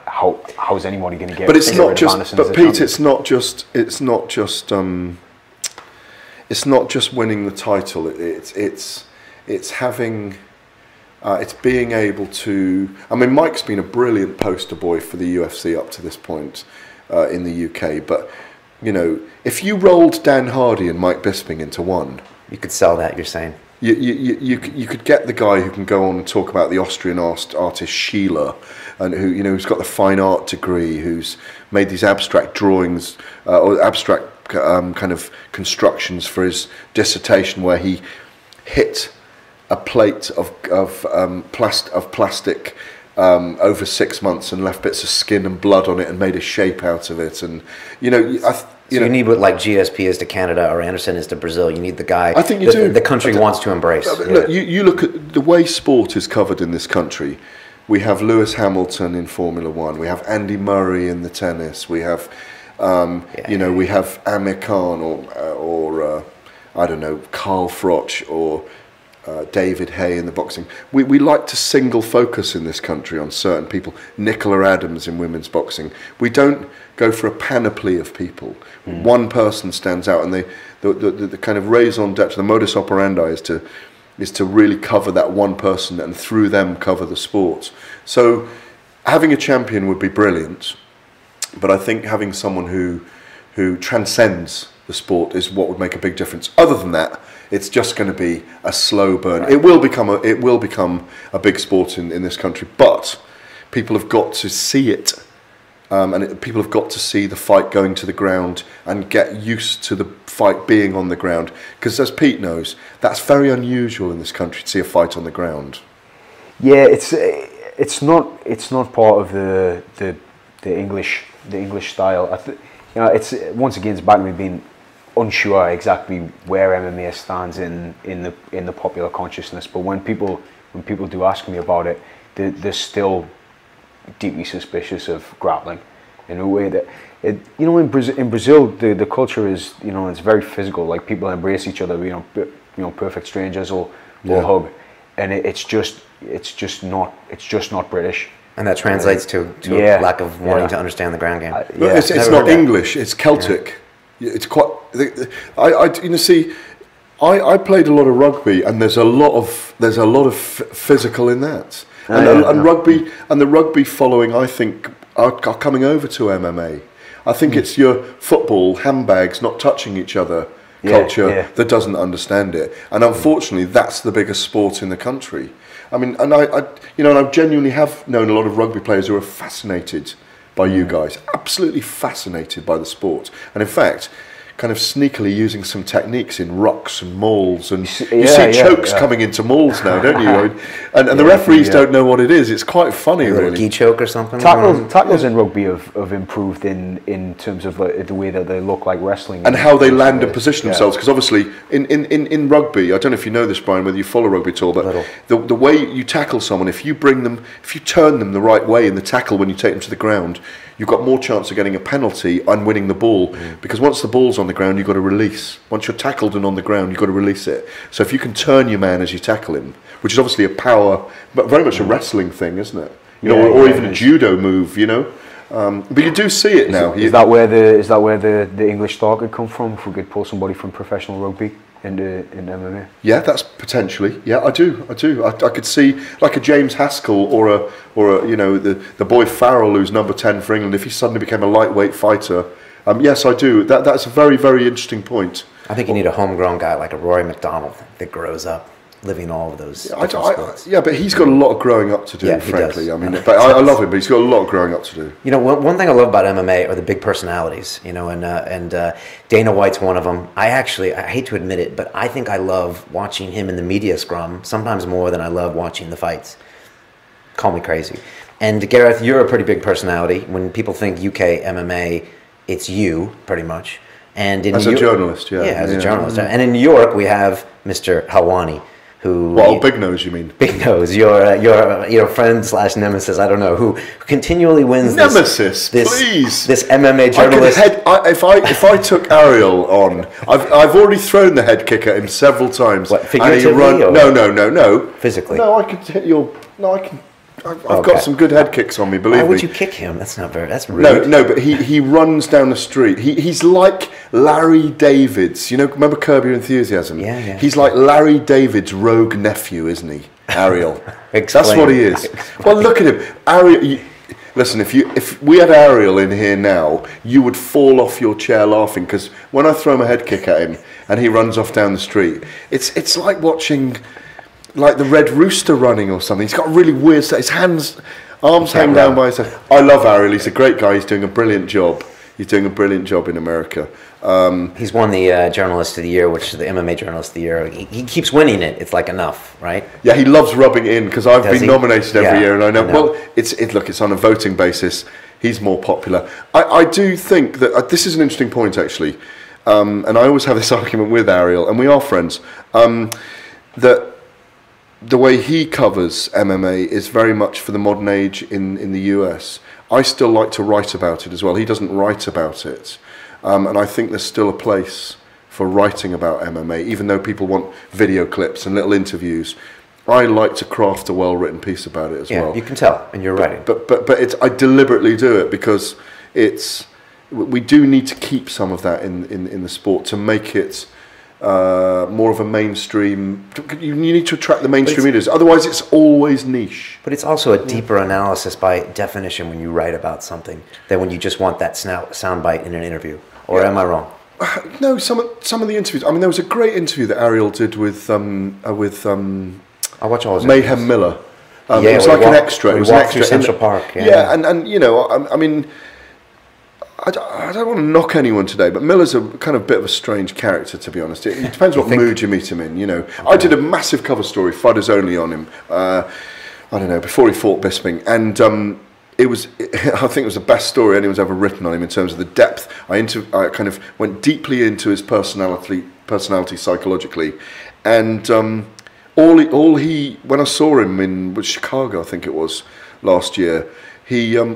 Speaker 3: how's anybody going to get?
Speaker 2: But it's not just. But Pete, it's not just winning the title. it's having, it's being able to. I mean, Mike's been a brilliant poster boy for the UFC up to this point in the UK. But you know, if you rolled Dan Hardy and Mike Bisping into one,
Speaker 1: you could sell that. You're saying
Speaker 2: you could get the guy who can go on and talk about the Austrian artist Sheila, and who, you know, who's got the fine art degree, who's made these abstract drawings or abstract kind of constructions for his dissertation, where he hit a plate of plastic over 6 months and left bits of skin and blood on it and made a shape out of it. And you know,
Speaker 1: you need what like GSP is to Canada or Anderson is to Brazil. You need the guy.
Speaker 2: I think you do.
Speaker 1: The country wants to embrace.
Speaker 2: Look, you look at the way sport is covered in this country. We have Lewis Hamilton in Formula One. We have Andy Murray in the tennis. We have, you know, we have Amir Khan or I don't know, Carl Froch or David Hay in the boxing. We like to single focus in this country on certain people. Nicola Adams in women's boxing. We don't go for a panoply of people. One person stands out, and the kind of raison d'etre, the modus operandi is to really cover that one person, and through them cover the sport. So having a champion would be brilliant, but I think having someone who transcends the sport is what would make a big difference. Other than that, it's just going to be a slow burn. Right. It will become a big sport in this country, but people have got to see it, people have got to see the fight going to the ground and get used to the fight being on the ground. Because as Pete knows, that's very unusual in this country to see a fight on the ground.
Speaker 3: Yeah, it's not part of the English style. You know, it's once again, it's back to me being unsure exactly where MMA stands in the popular consciousness. But when people do ask me about it, they're still deeply suspicious of grappling in a way that you know, in Brazil the culture is, you know, it's very physical. Like, people embrace each other. You know, perfect strangers will hug, and it's just not British.
Speaker 1: And that translates to a lack of wanting to understand the ground game.
Speaker 2: It's not English, it's Celtic. Yeah. It's quite. I played a lot of rugby, and there's a lot of physical in that. And rugby, and the rugby following, I think, are coming over to MMA. I think it's your football handbags not touching each other culture that doesn't understand it. And unfortunately, that's the biggest sport in the country. I mean, and I genuinely have known a lot of rugby players who are fascinated by you guys, absolutely fascinated by the sport. And in fact, kind of sneakily using some techniques in rocks and mauls, and you see chokes coming into mauls now, don't you? And the referees don't know what it is. It's quite funny, really.
Speaker 1: Gi choke or something.
Speaker 3: Tackles in rugby have improved in terms of the way that they look like wrestling,
Speaker 2: and how they land and position themselves. Because obviously, in rugby, I don't know if you know this, Brian, whether you follow rugby at all, but the way you tackle someone, if you turn them the right way in the tackle when you take them to the ground, you've got more chance of getting a penalty and winning the ball, because once the ball's on the ground, you've got to release. Once you're tackled and on the ground, you've got to release it. So if you can turn your man as you tackle him, which is obviously a power, but very much a wrestling thing, isn't it? You know, or even a judo move, you know. But you do see it now.
Speaker 3: Is that where the English thought could come from? If we could pull somebody from professional rugby into MMA?
Speaker 2: Yeah, that's potentially. Yeah, I do. I could see like a James Haskell or a you know, the boy Farrell, who's number 10 for England, if he suddenly became a lightweight fighter. Yes, I do. That's a very, very interesting point.
Speaker 1: I think you need a homegrown guy like a Rory McDonald that grows up living all of those sports.
Speaker 2: Yeah, but he's got a lot of growing up to do, frankly. I mean, but I love him, but he's got a lot of growing up to do.
Speaker 1: You know, one thing I love about MMA are the big personalities, you know, and Dana White's one of them. I hate to admit it, but I think I love watching him in the media scrum sometimes more than I love watching the fights. Call me crazy. And Gareth, you're a pretty big personality. When people think UK MMA, it's you, pretty much. And
Speaker 2: as a journalist,
Speaker 1: as a journalist. And in New York, we have Mr. Helwani, who...
Speaker 2: Well, Big Nose, you mean?
Speaker 1: Big Nose, your friend / nemesis, I don't know, who continually wins
Speaker 2: Nemesis, please!
Speaker 1: This MMA journalist...
Speaker 2: If I took Ariel on, I've already thrown the head kick at him several times.
Speaker 1: What, figuratively?
Speaker 2: No.
Speaker 1: Physically?
Speaker 2: No, I could hit your... No, I can I've got some good head kicks on me, believe me.
Speaker 1: Why would you kick him? That's not very, that's rude.
Speaker 2: No, but he runs down the street. He's like Larry Davids. You know, remember Curb Your Enthusiasm?
Speaker 1: Yeah.
Speaker 2: He's like Larry David's rogue nephew, isn't he? Ariel. That's
Speaker 1: Explain.
Speaker 2: what he is. Well, look at him. Ariel, listen, if we had Ariel in here now, you would fall off your chair laughing, because when I throw my head kick at him and he runs off down the street, it's like watching like the Red Rooster running or something. He's got a really weird set. His arms hang down by his head. I love Ariel. He's a great guy. He's doing a brilliant job. He's doing a brilliant job in America.
Speaker 1: He's won the Journalist of the Year, which is the MMA Journalist of the Year. He keeps winning it. It's like enough, right?
Speaker 2: Yeah, he loves rubbing it in, because I've
Speaker 1: Does
Speaker 2: been
Speaker 1: he?
Speaker 2: nominated every
Speaker 1: Yeah,
Speaker 2: year, and I know.
Speaker 1: I know.
Speaker 2: Well, it's on a voting basis. He's more popular. I do think that this is an interesting point, actually, and I always have this argument with Ariel, and we are friends, that the way he covers MMA is very much for the modern age in the US. I still like to write about it as well. He doesn't write about it. And I think there's still a place for writing about MMA, even though people want video clips and little interviews. I like to craft a well-written piece about it as well.
Speaker 1: Yeah, you can tell, and you're writing.
Speaker 2: But I deliberately do it because we do need to keep some of that in the sport to make it more of a mainstream. You need to attract the mainstream readers, otherwise it's always niche.
Speaker 1: But it's also a deeper analysis by definition when you write about something than when you just want that soundbite in an interview. Or am I wrong?
Speaker 2: No, some of the interviews. I mean, there was a great interview that Ariel did with
Speaker 1: I watch all his
Speaker 2: Mayhem
Speaker 1: interviews.
Speaker 2: Miller.
Speaker 1: Yeah,
Speaker 2: it was like an extra. It was an extra
Speaker 1: through Central Park.
Speaker 2: Yeah, and you know, I mean, I don't want to knock anyone today, but Miller's a kind of bit of a strange character, to be honest. It depends what mood you meet him in, you know. Okay. I did a massive cover story, Fighters Only, on him, I don't know, before he fought Bisping, and I think it was the best story anyone's ever written on him in terms of the depth. I kind of went deeply into his personality psychologically, and when I saw him in Chicago, I think it was, last year,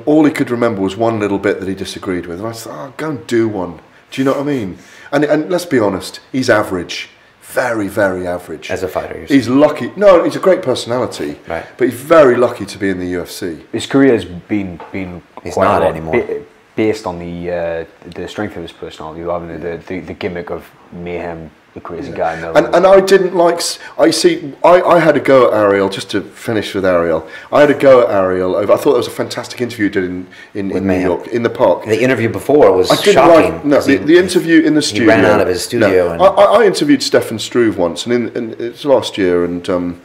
Speaker 2: all he could remember was one little bit that he disagreed with, and I said, go and do one. Do you know what I mean? And let's be honest, he's average, very, very average.
Speaker 1: As a fighter,
Speaker 2: he's lucky. No, he's a great personality,
Speaker 1: right?
Speaker 2: But he's very lucky to be in the UFC.
Speaker 3: His career has been
Speaker 1: he's
Speaker 3: quite
Speaker 1: not
Speaker 3: a lot
Speaker 1: anymore.
Speaker 3: Based on the strength of his personality, rather than the gimmick of Mayhem, the crazy guy.
Speaker 2: And I didn't like. I had a go at Ariel, just to finish with Ariel. I had a go at Ariel. I thought that was a fantastic interview he did in New York, in the park.
Speaker 1: The interview before was shocking.
Speaker 2: The interview in the studio.
Speaker 1: He ran out of his studio.
Speaker 2: No, I interviewed Stefan Struve once, and it's last year, and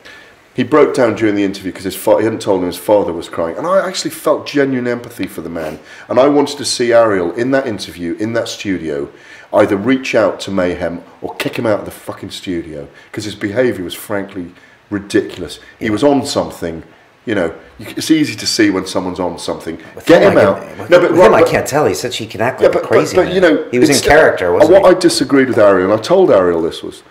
Speaker 2: he broke down during the interview because he hadn't told him his father was crying, and I actually felt genuine empathy for the man, and I wanted to see Ariel in that interview, in that studio, either reach out to Mayhem or kick him out of the fucking studio, because his behaviour was frankly ridiculous. Yeah. He was on something, you know. It's easy to see when someone's on something. Get him out.
Speaker 1: With him, I can't tell. He said she can act like a crazy man. You know, he was in character, wasn't he?
Speaker 2: What I disagreed with Ariel, and I told Ariel this was,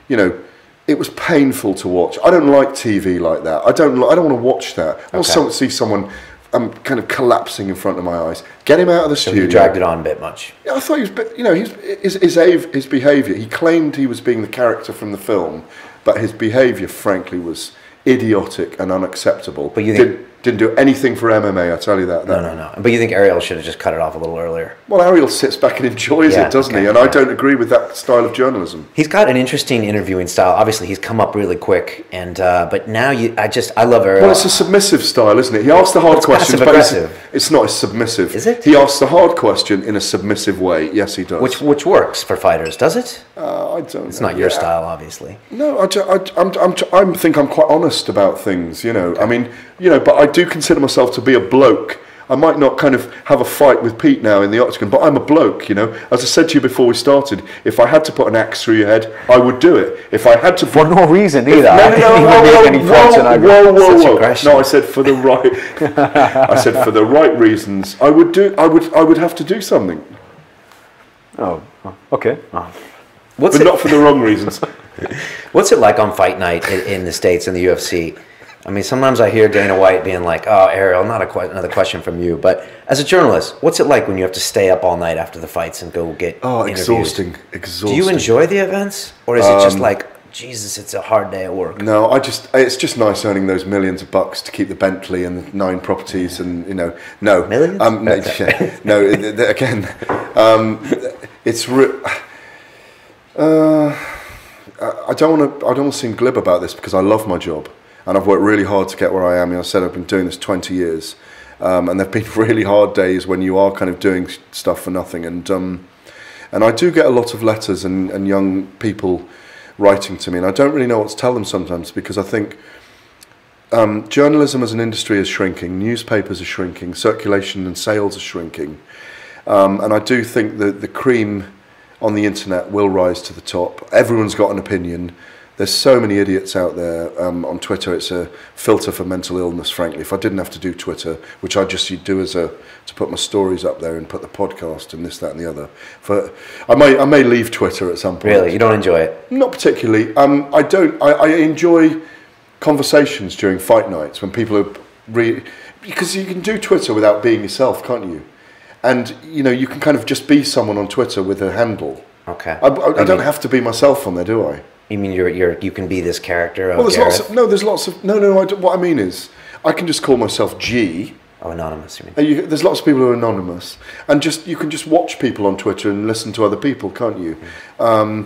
Speaker 2: you know, it was painful to watch. I don't like TV like that. I don't want to watch that. I want to see someone kind of collapsing in front of my eyes. Get him out of the studio.
Speaker 1: You dragged it on a bit much.
Speaker 2: Yeah, I thought he was, you know, his behaviour. He claimed he was being the character from the film, but his behaviour, frankly, was idiotic and unacceptable.
Speaker 1: But you think
Speaker 2: didn't do anything for MMA, I tell you that.
Speaker 1: No. But you think Ariel should have just cut it off a little earlier?
Speaker 2: Well, Ariel sits back and enjoys it, doesn't he? And I don't agree with that style of journalism.
Speaker 1: He's got an interesting interviewing style. Obviously, he's come up really quick, and but now I love Ariel.
Speaker 2: Well, it's a submissive style, isn't it? He asks the hard questions, but it's not as submissive.
Speaker 1: Is it?
Speaker 2: He asks the hard question in a submissive way. Yes, he does.
Speaker 1: Which works for fighters, does it?
Speaker 2: I don't.
Speaker 1: It's not your style, obviously.
Speaker 2: No, I think I'm quite honest about things. You know, I mean, you know, but I do consider myself to be a bloke. I might not kind of have a fight with Pete now in the octagon, but I'm a bloke, you know. As I said to you before we started, if I had to put an axe through your head, I would do it. If I had to...
Speaker 3: For no reason either.
Speaker 2: Whoa. No, I said for the right... I said for the right reasons, I would have to do something.
Speaker 3: Oh, okay.
Speaker 2: But not for the wrong reasons.
Speaker 1: What's it like on fight night in the States, in the UFC? I mean, sometimes I hear Dana White being like, "Oh, Ariel, another question from you." But as a journalist, what's it like when you have to stay up all night after the fights and go get interviews?
Speaker 2: Exhausting.
Speaker 1: Do you enjoy the events, or is it just like Jesus, it's a hard day at work.
Speaker 2: No, it's just nice earning those millions of bucks to keep the Bentley and the 9 properties and, no.
Speaker 1: Millions?
Speaker 2: Again, it's... I don't want to seem glib about this because I love my job and I've worked really hard to get where I am. I said I've been doing this 20 years and there've been really hard days when you are kind of doing stuff for nothing. And I do get a lot of letters and young people writing to me, and I don't really know what to tell them sometimes because I think journalism as an industry is shrinking, newspapers are shrinking, circulation and sales are shrinking, and I do think that the cream on the internet will rise to the top. Everyone's got an opinion. There's so many idiots out there. On Twitter, it's a filter for mental illness, frankly. If I didn't have to do Twitter, which I just do to put my stories up there and put the podcast and this, that and the other. I may leave Twitter at some point.
Speaker 1: Really? You don't enjoy it?
Speaker 2: Not particularly. I enjoy conversations during fight nights when people are because you can do Twitter without being yourself, can't you? And, you can kind of just be someone on Twitter with a handle.
Speaker 1: Okay.
Speaker 2: I don't have to be myself on there, do I?
Speaker 1: You mean you can be this character?
Speaker 2: Well, there's lots of what I mean is I can just call myself G.
Speaker 1: Oh, anonymous, you mean?
Speaker 2: There's lots of people who are anonymous, and you can just watch people on Twitter and listen to other people, can't you? I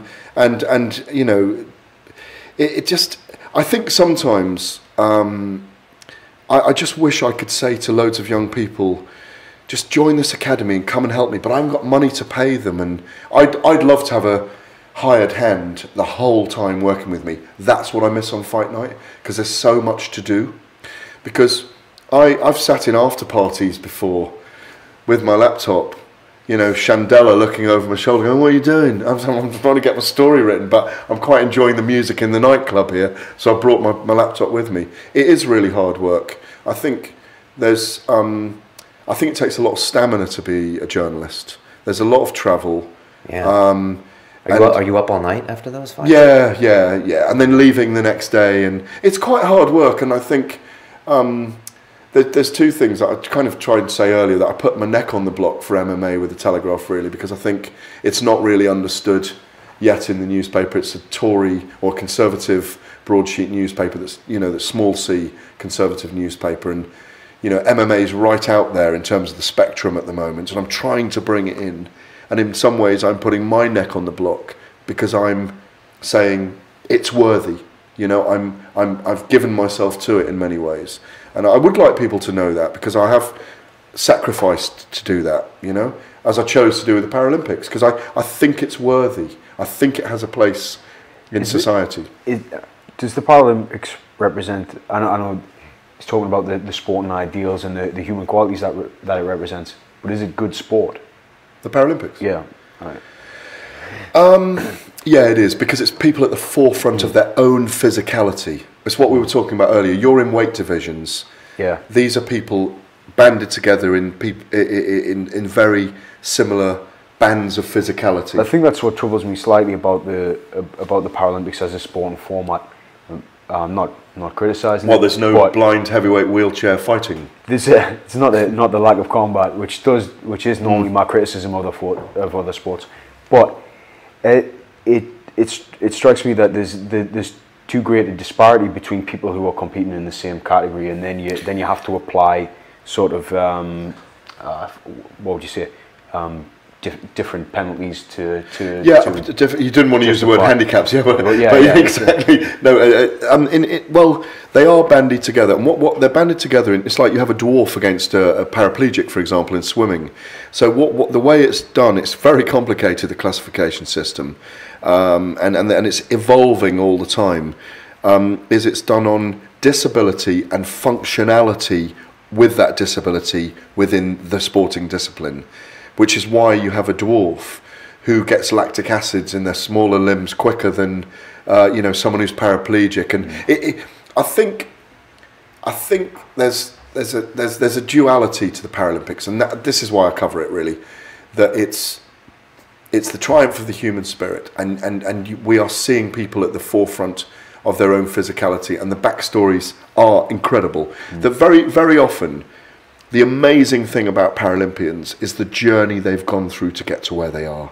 Speaker 2: think sometimes I just wish I could say to loads of young people, just join this academy and come and help me, but I haven't got money to pay them, and I'd love to have a hired hand the whole time working with me. That's what I miss on fight night, because there's so much to do. Because I've sat in after parties before with my laptop, Chandela looking over my shoulder going, what are you doing? I'm trying to get my story written, but I'm quite enjoying the music in the nightclub here, so I brought my laptop with me. It is really hard work. I think it takes a lot of stamina to be a journalist. There's a lot of travel.
Speaker 1: Yeah. Are you up all night after those fights?
Speaker 2: Yeah. And then leaving the next day, and it's quite hard work. And I think there's two things that I kind of tried to say earlier, that I put my neck on the block for MMA with the Telegraph, really, because I think it's not really understood yet in the newspaper. It's a Tory or conservative broadsheet newspaper that's small c conservative newspaper, and MMA is right out there in terms of the spectrum at the moment, and I'm trying to bring it in. And in some ways, I'm putting my neck on the block because I'm saying it's worthy. I've given myself to it in many ways, and I would like people to know that, because I have sacrificed to do that. As I chose to do with the Paralympics, because I think it's worthy. I think it has a place in society.
Speaker 3: Does the Paralympics represent? I know it's talking about the sporting ideals and the human qualities that it represents, but is it good sport?
Speaker 2: The Paralympics?
Speaker 3: Yeah. Right.
Speaker 2: Yeah, it is, because it's people at the forefront of their own physicality. It's what we were talking about earlier. You're in weight divisions.
Speaker 3: Yeah.
Speaker 2: These are people banded together in very similar bands of physicality.
Speaker 3: I think that's what troubles me slightly about the Paralympics as a sport and format. I'm not criticising.
Speaker 2: Well, there's no blind heavyweight wheelchair fighting.
Speaker 3: It's not the lack of combat, which is normally my criticism of other sports, but it strikes me that there's too great a disparity between people who are competing in the same category, and then you have to apply sort of what would you say? Different penalties to
Speaker 2: you didn't want to use the word handicaps, exactly.
Speaker 3: Yeah.
Speaker 2: No, they are bandied together, and what they're banded together in, it's like you have a dwarf against a paraplegic, for example, in swimming. So what the way it's done, it's very complicated, the classification system, and it's evolving all the time. It's done on disability and functionality with that disability within the sporting discipline, which is why you have a dwarf who gets lactic acids in their smaller limbs quicker than someone who's paraplegic. And I think there's a duality to the Paralympics, and this is why I cover it, really, that it's the triumph of the human spirit, and we are seeing people at the forefront of their own physicality, and the backstories are incredible. That very, very often, the amazing thing about Paralympians is the journey they've gone through to get to where they are.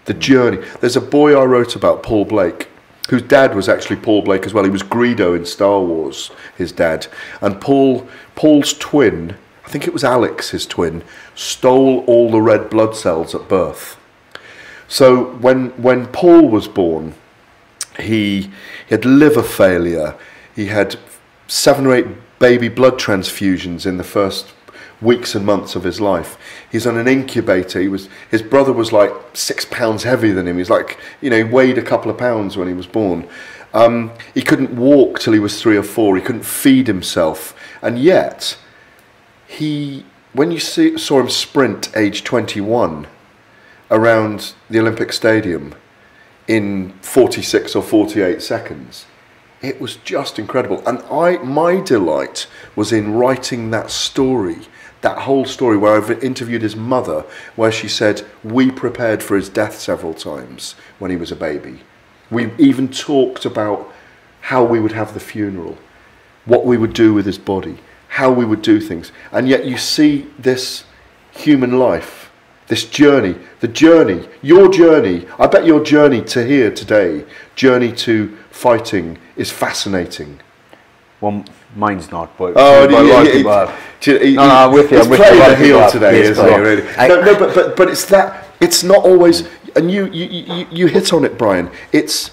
Speaker 2: The journey. There's a boy I wrote about, Paul Blake, whose dad was actually Paul Blake as well. He was Greedo in Star Wars, his dad. And Paul's twin, I think it was Alex, his twin, stole all the red blood cells at birth. So when Paul was born, he had liver failure. He had 7 or 8 baby blood transfusions in the first weeks and months of his life. He's on an incubator. His brother was like 6 pounds heavier than him. He's like, you know, he weighed a couple of pounds when he was born. He couldn't walk till he was 3 or 4. He couldn't feed himself. And yet, when you saw him sprint age 21 around the Olympic Stadium in 46 or 48 seconds, it was just incredible. And my delight was in writing that story, that whole story, where I've interviewed his mother, where she said, we prepared for his death several times when he was a baby. We even talked about how we would have the funeral, what we would do with his body, how we would do things. And yet you see this human life, this journey, your journey, I bet your journey to here today, journey to fighting, is fascinating.
Speaker 3: Well, mine's not, but
Speaker 2: I'm with you. He's playing the heel today, isn't he? Really? But it's that. It's not always. And you hit on it, Brian. It's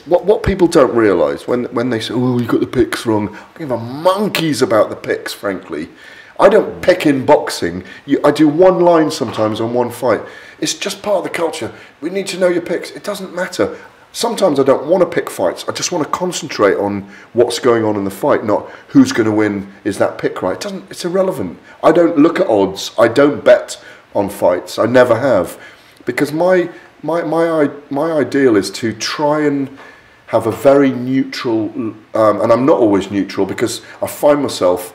Speaker 2: what people don't realise when they say, "Oh, you got the picks wrong." I don't give a monkeys about the picks, frankly. I don't pick in boxing. I do one line sometimes on one fight. It's just part of the culture. We need to know your picks. It doesn't matter. Sometimes I don't want to pick fights. I just want to concentrate on what's going on in the fight, not who's going to win. Is that pick right? It's irrelevant. I don't look at odds. I don't bet on fights. I never have, because my ideal is to try and have a very neutral, and I'm not always neutral, because I find myself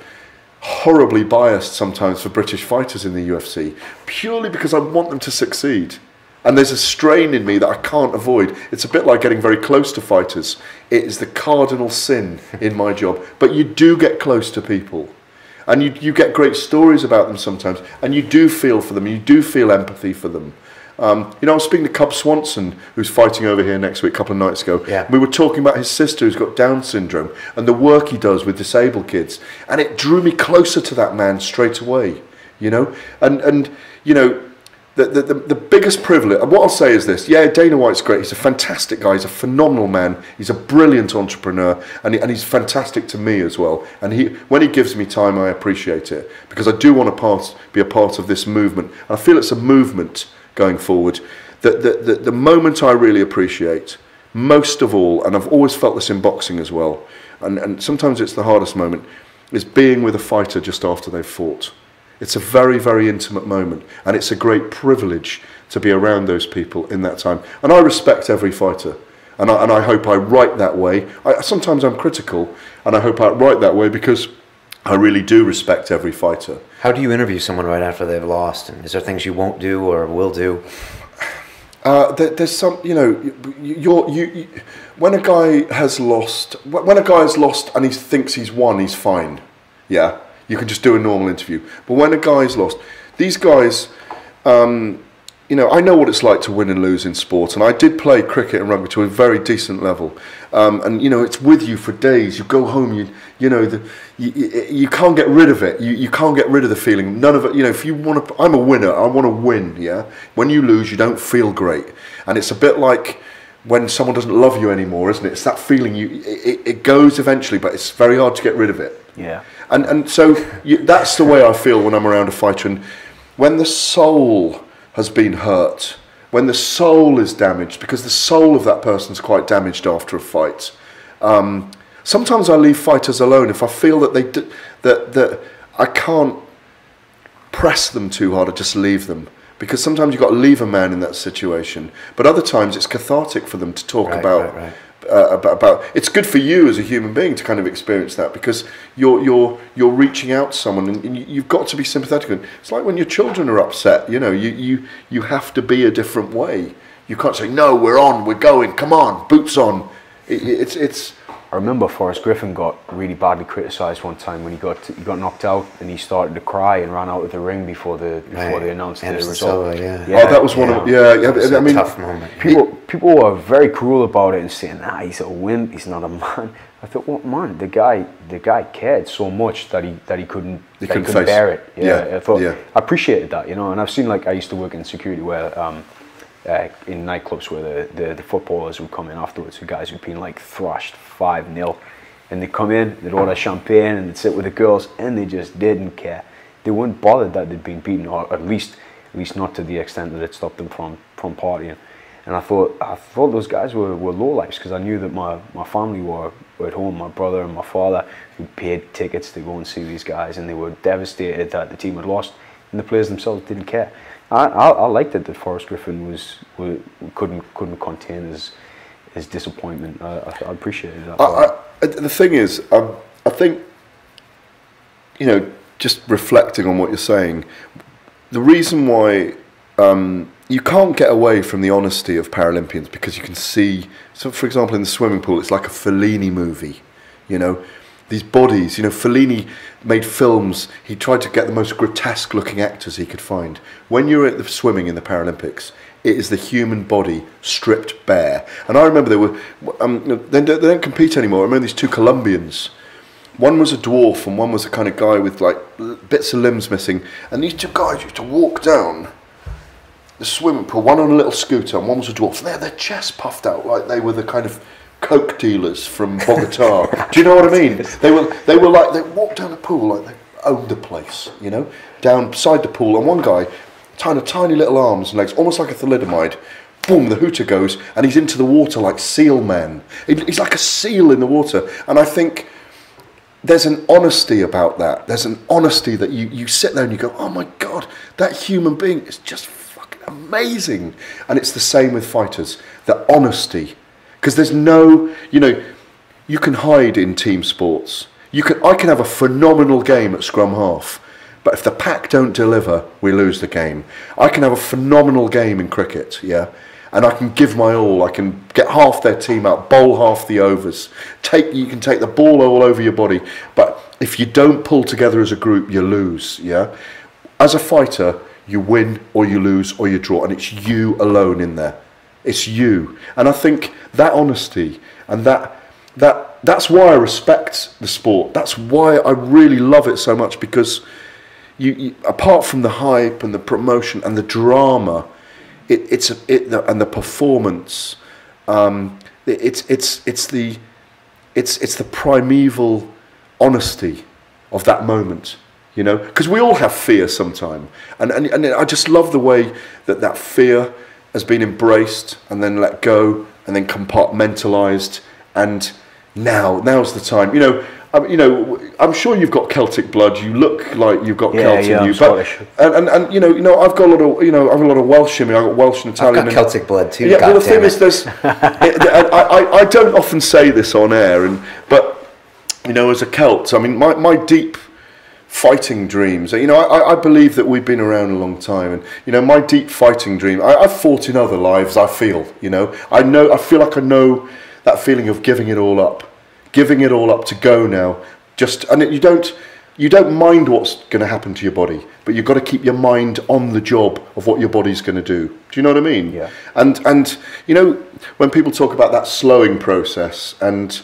Speaker 2: horribly biased sometimes for British fighters in the UFC, purely because I want them to succeed. And there's a strain in me that I can't avoid. It's a bit like getting very close to fighters. It is the cardinal sin in my job. But you do get close to people. And you get great stories about them sometimes. And you do feel for them. You do feel empathy for them. You know, I was speaking to Cub Swanson, who's fighting over here next week, a couple of nights ago. Yeah. We were talking about his sister who's got Down syndrome and the work he does with disabled kids. And it drew me closer to that man straight away, you know. And you know, the biggest privilege, and what I'll say is this: yeah, Dana White's great. He's a fantastic guy. He's a phenomenal man. He's a brilliant entrepreneur, and he's fantastic to me as well. And when he gives me time, I appreciate it, because I do want to be a part of this movement. And I feel it's a movement going forward. The moment I really appreciate most of all, and I've always felt this in boxing as well, and sometimes it's the hardest moment, is being with a fighter just after they've fought. It's a very, very intimate moment, and it's a great privilege to be around those people in that time. And I respect every fighter, and I hope I write that way. Sometimes I'm critical, and I hope I write that way because I really do respect every fighter.
Speaker 1: How do you interview someone right after they've lost? And is there things you won't do or will do?
Speaker 2: There's some, you know, when a guy has lost, and he thinks he's won, he's fine. Yeah. You can just do a normal interview. But when a guy's lost, these guys, you know, I know what it's like to win and lose in sport. And I did play cricket and rugby to a very decent level. And, you know, it's with you for days. You go home, you know, you can't get rid of it. You can't get rid of the feeling. None of it, you know, if you want to, I'm a winner. I want to win, yeah? When you lose, you don't feel great. And it's a bit like when someone doesn't love you anymore, isn't it? It's that feeling, it goes eventually, but it's very hard to get rid of it.
Speaker 3: Yeah.
Speaker 2: And so that's the way I feel when I'm around a fighter. And when the soul has been hurt, when the soul is damaged, because the soul of that person's quite damaged after a fight, sometimes I leave fighters alone if I feel that that I can't press them too hard. I just leave them. Because sometimes you've got to leave a man in that situation, but other times it's cathartic for them to talk about. It's good for you as a human being to kind of experience that, because you're reaching out to someone, and you've got to be sympathetic. And it's like when your children are upset, you know, you have to be a different way. You can't say, no, we're on, we're going, come on, boots on.
Speaker 3: I remember Forrest Griffin got really badly criticised one time when he got knocked out, and he started to cry and ran out of the ring before they announced the result.
Speaker 2: Oh, that was one of I mean,
Speaker 1: tough moment.
Speaker 3: People were very cruel about it and saying, "Nah, he's a wimp. He's not a man." I thought, "What man? The guy cared so much that he couldn't bear it." I thought I appreciated that, you know. And I've seen, like, I used to work in security where in nightclubs where the footballers would come in afterwards, the guys who'd been like thrashed 5-0, and they'd come in, they'd order champagne and they'd sit with the girls, and they just didn't care. They weren't bothered that they'd been beaten, or at least not to the extent that it stopped them from partying. And I thought those guys were lowlifes, because I knew that my family were at home, my brother and my father, who paid tickets to go and see these guys, and they were devastated that the team had lost, and the players themselves didn't care. I liked it that Forrest Griffin couldn't contain his disappointment. I appreciated that.
Speaker 2: The thing is, I think, you know, just reflecting on what you're saying, the reason why you can't get away from the honesty of Paralympians, because you can see, so for example, in the swimming pool, it's like a Fellini movie, you know. These bodies, you know, Fellini made films, he tried to get the most grotesque looking actors he could find. When you're at the swimming in the Paralympics, it is the human body stripped bare. And I remember they don't compete anymore. I remember these two Colombians. One was a dwarf and one was a kind of guy with like bits of limbs missing. And these two guys used to walk down the swimming pool, one on a little scooter and one was a dwarf. And they had their chests puffed out like they were the kind of coke dealers from Bogota. Do you know what I mean? They were like, they walked down the pool like they owned the place, you know, down beside the pool, and one guy, tiny little arms and legs, almost like a thalidomide, boom, the hooter goes, and he's into the water like Seal Man. He's like a seal in the water. And I think there's an honesty about that. There's an honesty that you sit there and you go, oh my God, that human being is just fucking amazing. And it's the same with fighters, the honesty. Because there's no, you know, you can hide in team sports. I can have a phenomenal game at scrum half, but if the pack don't deliver, we lose the game. I can have a phenomenal game in cricket, yeah, and I can give my all. I can get half their team out, bowl half the overs. You can take the ball all over your body, but if you don't pull together as a group, you lose, yeah. As a fighter, you win or you lose or you draw, and it's you alone in there. It's you. And I think that honesty and that's why I respect the sport. That's why I really love it so much, because you apart from the hype and the promotion and the drama, and the performance, it's the primeval honesty of that moment, you know, because we all have fear sometime, and I just love the way that fear has been embraced and then let go and then compartmentalized, and now's the time. You know, I'm sure you've got Celtic blood. You look like you've got Celtic in you, but and you know, I've got a lot of Welsh in me. I've got Welsh and Italian.
Speaker 1: I've got Celtic blood too.
Speaker 2: Yeah, well, the thing is, I don't often say this on air, but you know, as a Celt, I mean, my deep fighting dreams, you know, I believe that we've been around a long time, and you know, my deep fighting dream, I've fought in other lives, I feel, you know, I feel like I know that feeling of giving it all up to go now, and you don't mind what's going to happen to your body, but you've got to keep your mind on the job of what your body's going to do. Do you know what I mean?
Speaker 3: Yeah.
Speaker 2: And you know, when people talk about that slowing process, and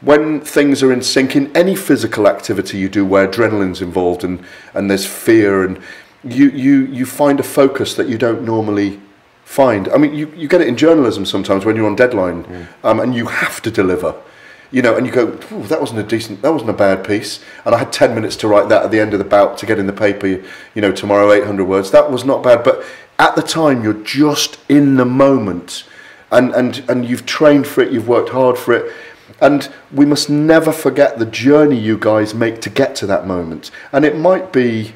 Speaker 2: when things are in sync in any physical activity you do where adrenaline's involved and there's fear, and you find a focus that you don't normally find. I mean, you get it in journalism sometimes when you're on deadline, and you have to deliver, you know, and you go, that wasn't a bad piece, and I had 10 minutes to write that at the end of the bout to get in the paper, you know, tomorrow, 800 words. That was not bad, but at the time you're just in the moment, and you've trained for it, you've worked hard for it. And we must never forget the journey you guys make to get to that moment. And it might be,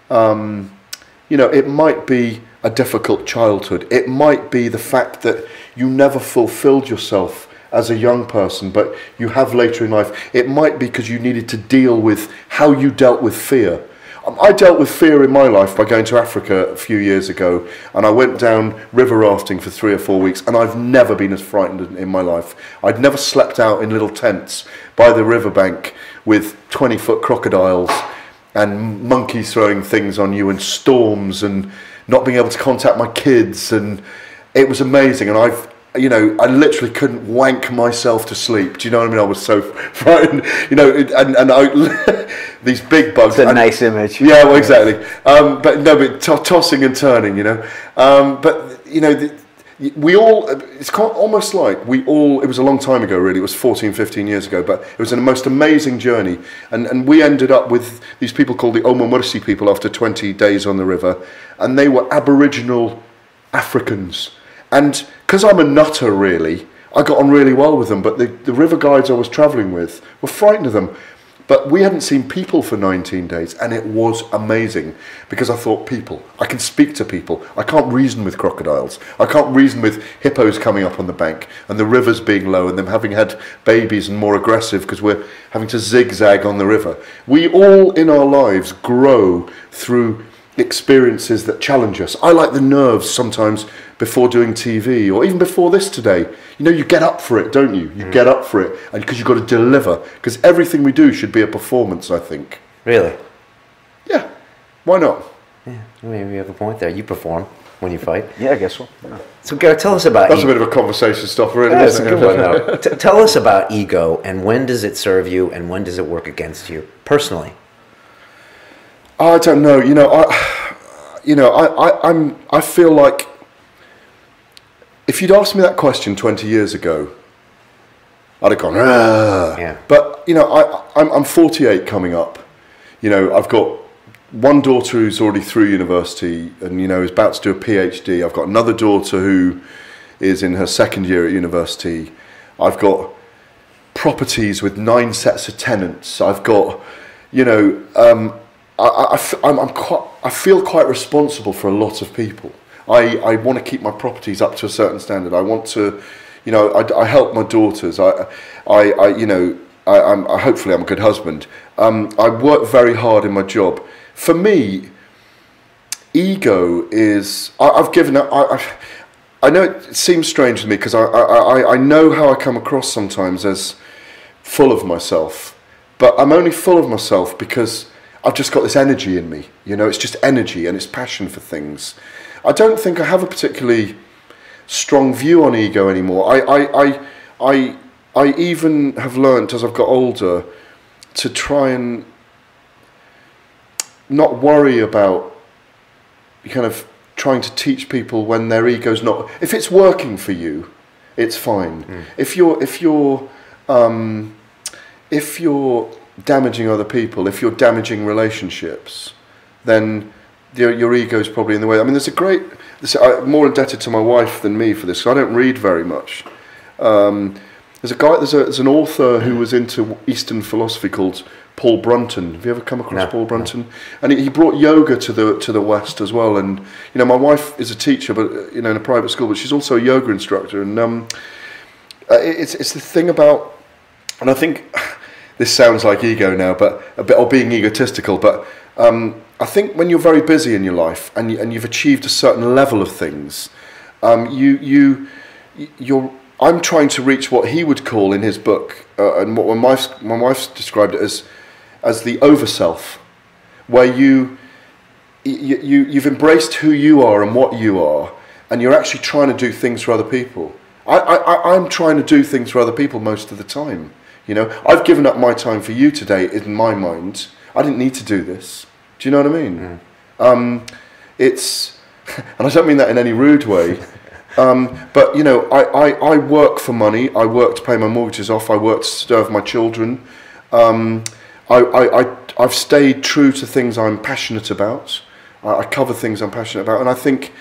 Speaker 2: you know, it might be a difficult childhood. It might be the fact that you never fulfilled yourself as a young person, but you have later in life. It might be because you needed to deal with how you dealt with fear. I dealt with fear in my life by going to Africa a few years ago, and I went down river rafting for 3 or 4 weeks, and I've never been as frightened in my life. I'd never slept out in little tents by the riverbank with 20-foot crocodiles and monkeys throwing things on you and storms and not being able to contact my kids, and it was amazing. And I literally couldn't wank myself to sleep. Do you know what I mean? I was so frightened, these big bugs.
Speaker 3: It's a nice image.
Speaker 2: Yeah, well, exactly. But tossing and turning, we all, it's almost like it was a long time ago really, it was 14, 15 years ago, but it was a most amazing journey. And we ended up with these people called the Omomursi people after 20 days on the river, and they were Aboriginal Africans. And because I'm a nutter really, I got on really well with them, but the river guides I was travelling with were frightened of them. But we hadn't seen people for 19 days, and it was amazing, because I thought, people, I can speak to people. I can't reason with crocodiles. I can't reason with hippos coming up on the bank, and the rivers being low, and them having had babies and more aggressive, because we're having to zigzag on the river. We all in our lives grow through experiences that challenge us. I like the nerves sometimes before doing TV, or even before this today. You get up for it, don't you? You get up for it, and because you've got to deliver. Because everything we do should be a performance, I think.
Speaker 1: Really?
Speaker 2: Yeah. Why not?
Speaker 1: Yeah, maybe you have a point there. You perform when you fight.
Speaker 3: Yeah, I guess so. Yeah.
Speaker 1: So, Gareth, tell us about...
Speaker 2: That's a bit of a conversation stopper, really,
Speaker 1: That's
Speaker 2: isn't
Speaker 1: a
Speaker 2: it?
Speaker 1: good one, though. Tell us about ego, and when does it serve you, and when does it work against you, personally?
Speaker 2: I don't know. I feel like if you'd asked me that question 20 years ago, I'd have gone, ah.
Speaker 1: Yeah.
Speaker 2: But, I'm 48 coming up. I've got one daughter who's already through university and, is about to do a PhD. I've got another daughter who is in her second year at university. I've got properties with 9 sets of tenants. I've got, I feel quite responsible for a lot of people. I want to keep my properties up to a certain standard. I want to, I help my daughters. Hopefully I'm a good husband. I work very hard in my job. For me, ego is, I've given up. I know it seems strange to me because I know how I come across sometimes as full of myself, but I'm only full of myself because I've just got this energy in me. It's just energy and it's passion for things. I don't think I have a particularly strong view on ego anymore. I even have learnt as I've got older to try and not worry about kind of trying to teach people when their ego's not. If it's working for you, it's fine. If you're damaging other people, if you're damaging relationships, then your ego's probably in the way. I mean, I'm more indebted to my wife than me for this, because I don't read very much. There's an author who was into Eastern philosophy called Paul Brunton. Have you ever come across Paul Brunton? No. And he brought yoga to the West as well. And my wife is a teacher, but in a private school, but she's also a yoga instructor. And it's the thing about, and I think this sounds like ego now, but or being egotistical, but I think when you're very busy in your life and you've achieved a certain level of things, I'm trying to reach what he would call in his book, and what my wife's described it as the overself, where you've embraced who you are and what you are, and you're actually trying to do things for other people. I'm trying to do things for other people most of the time. I've given up my time for you today in my mind. I didn't need to do this. Do you know what I mean? It's, and I don't mean that in any rude way, but I work for money. I work to pay my mortgages off. I work to serve my children. I've stayed true to things I'm passionate about. I cover things I'm passionate about, and I think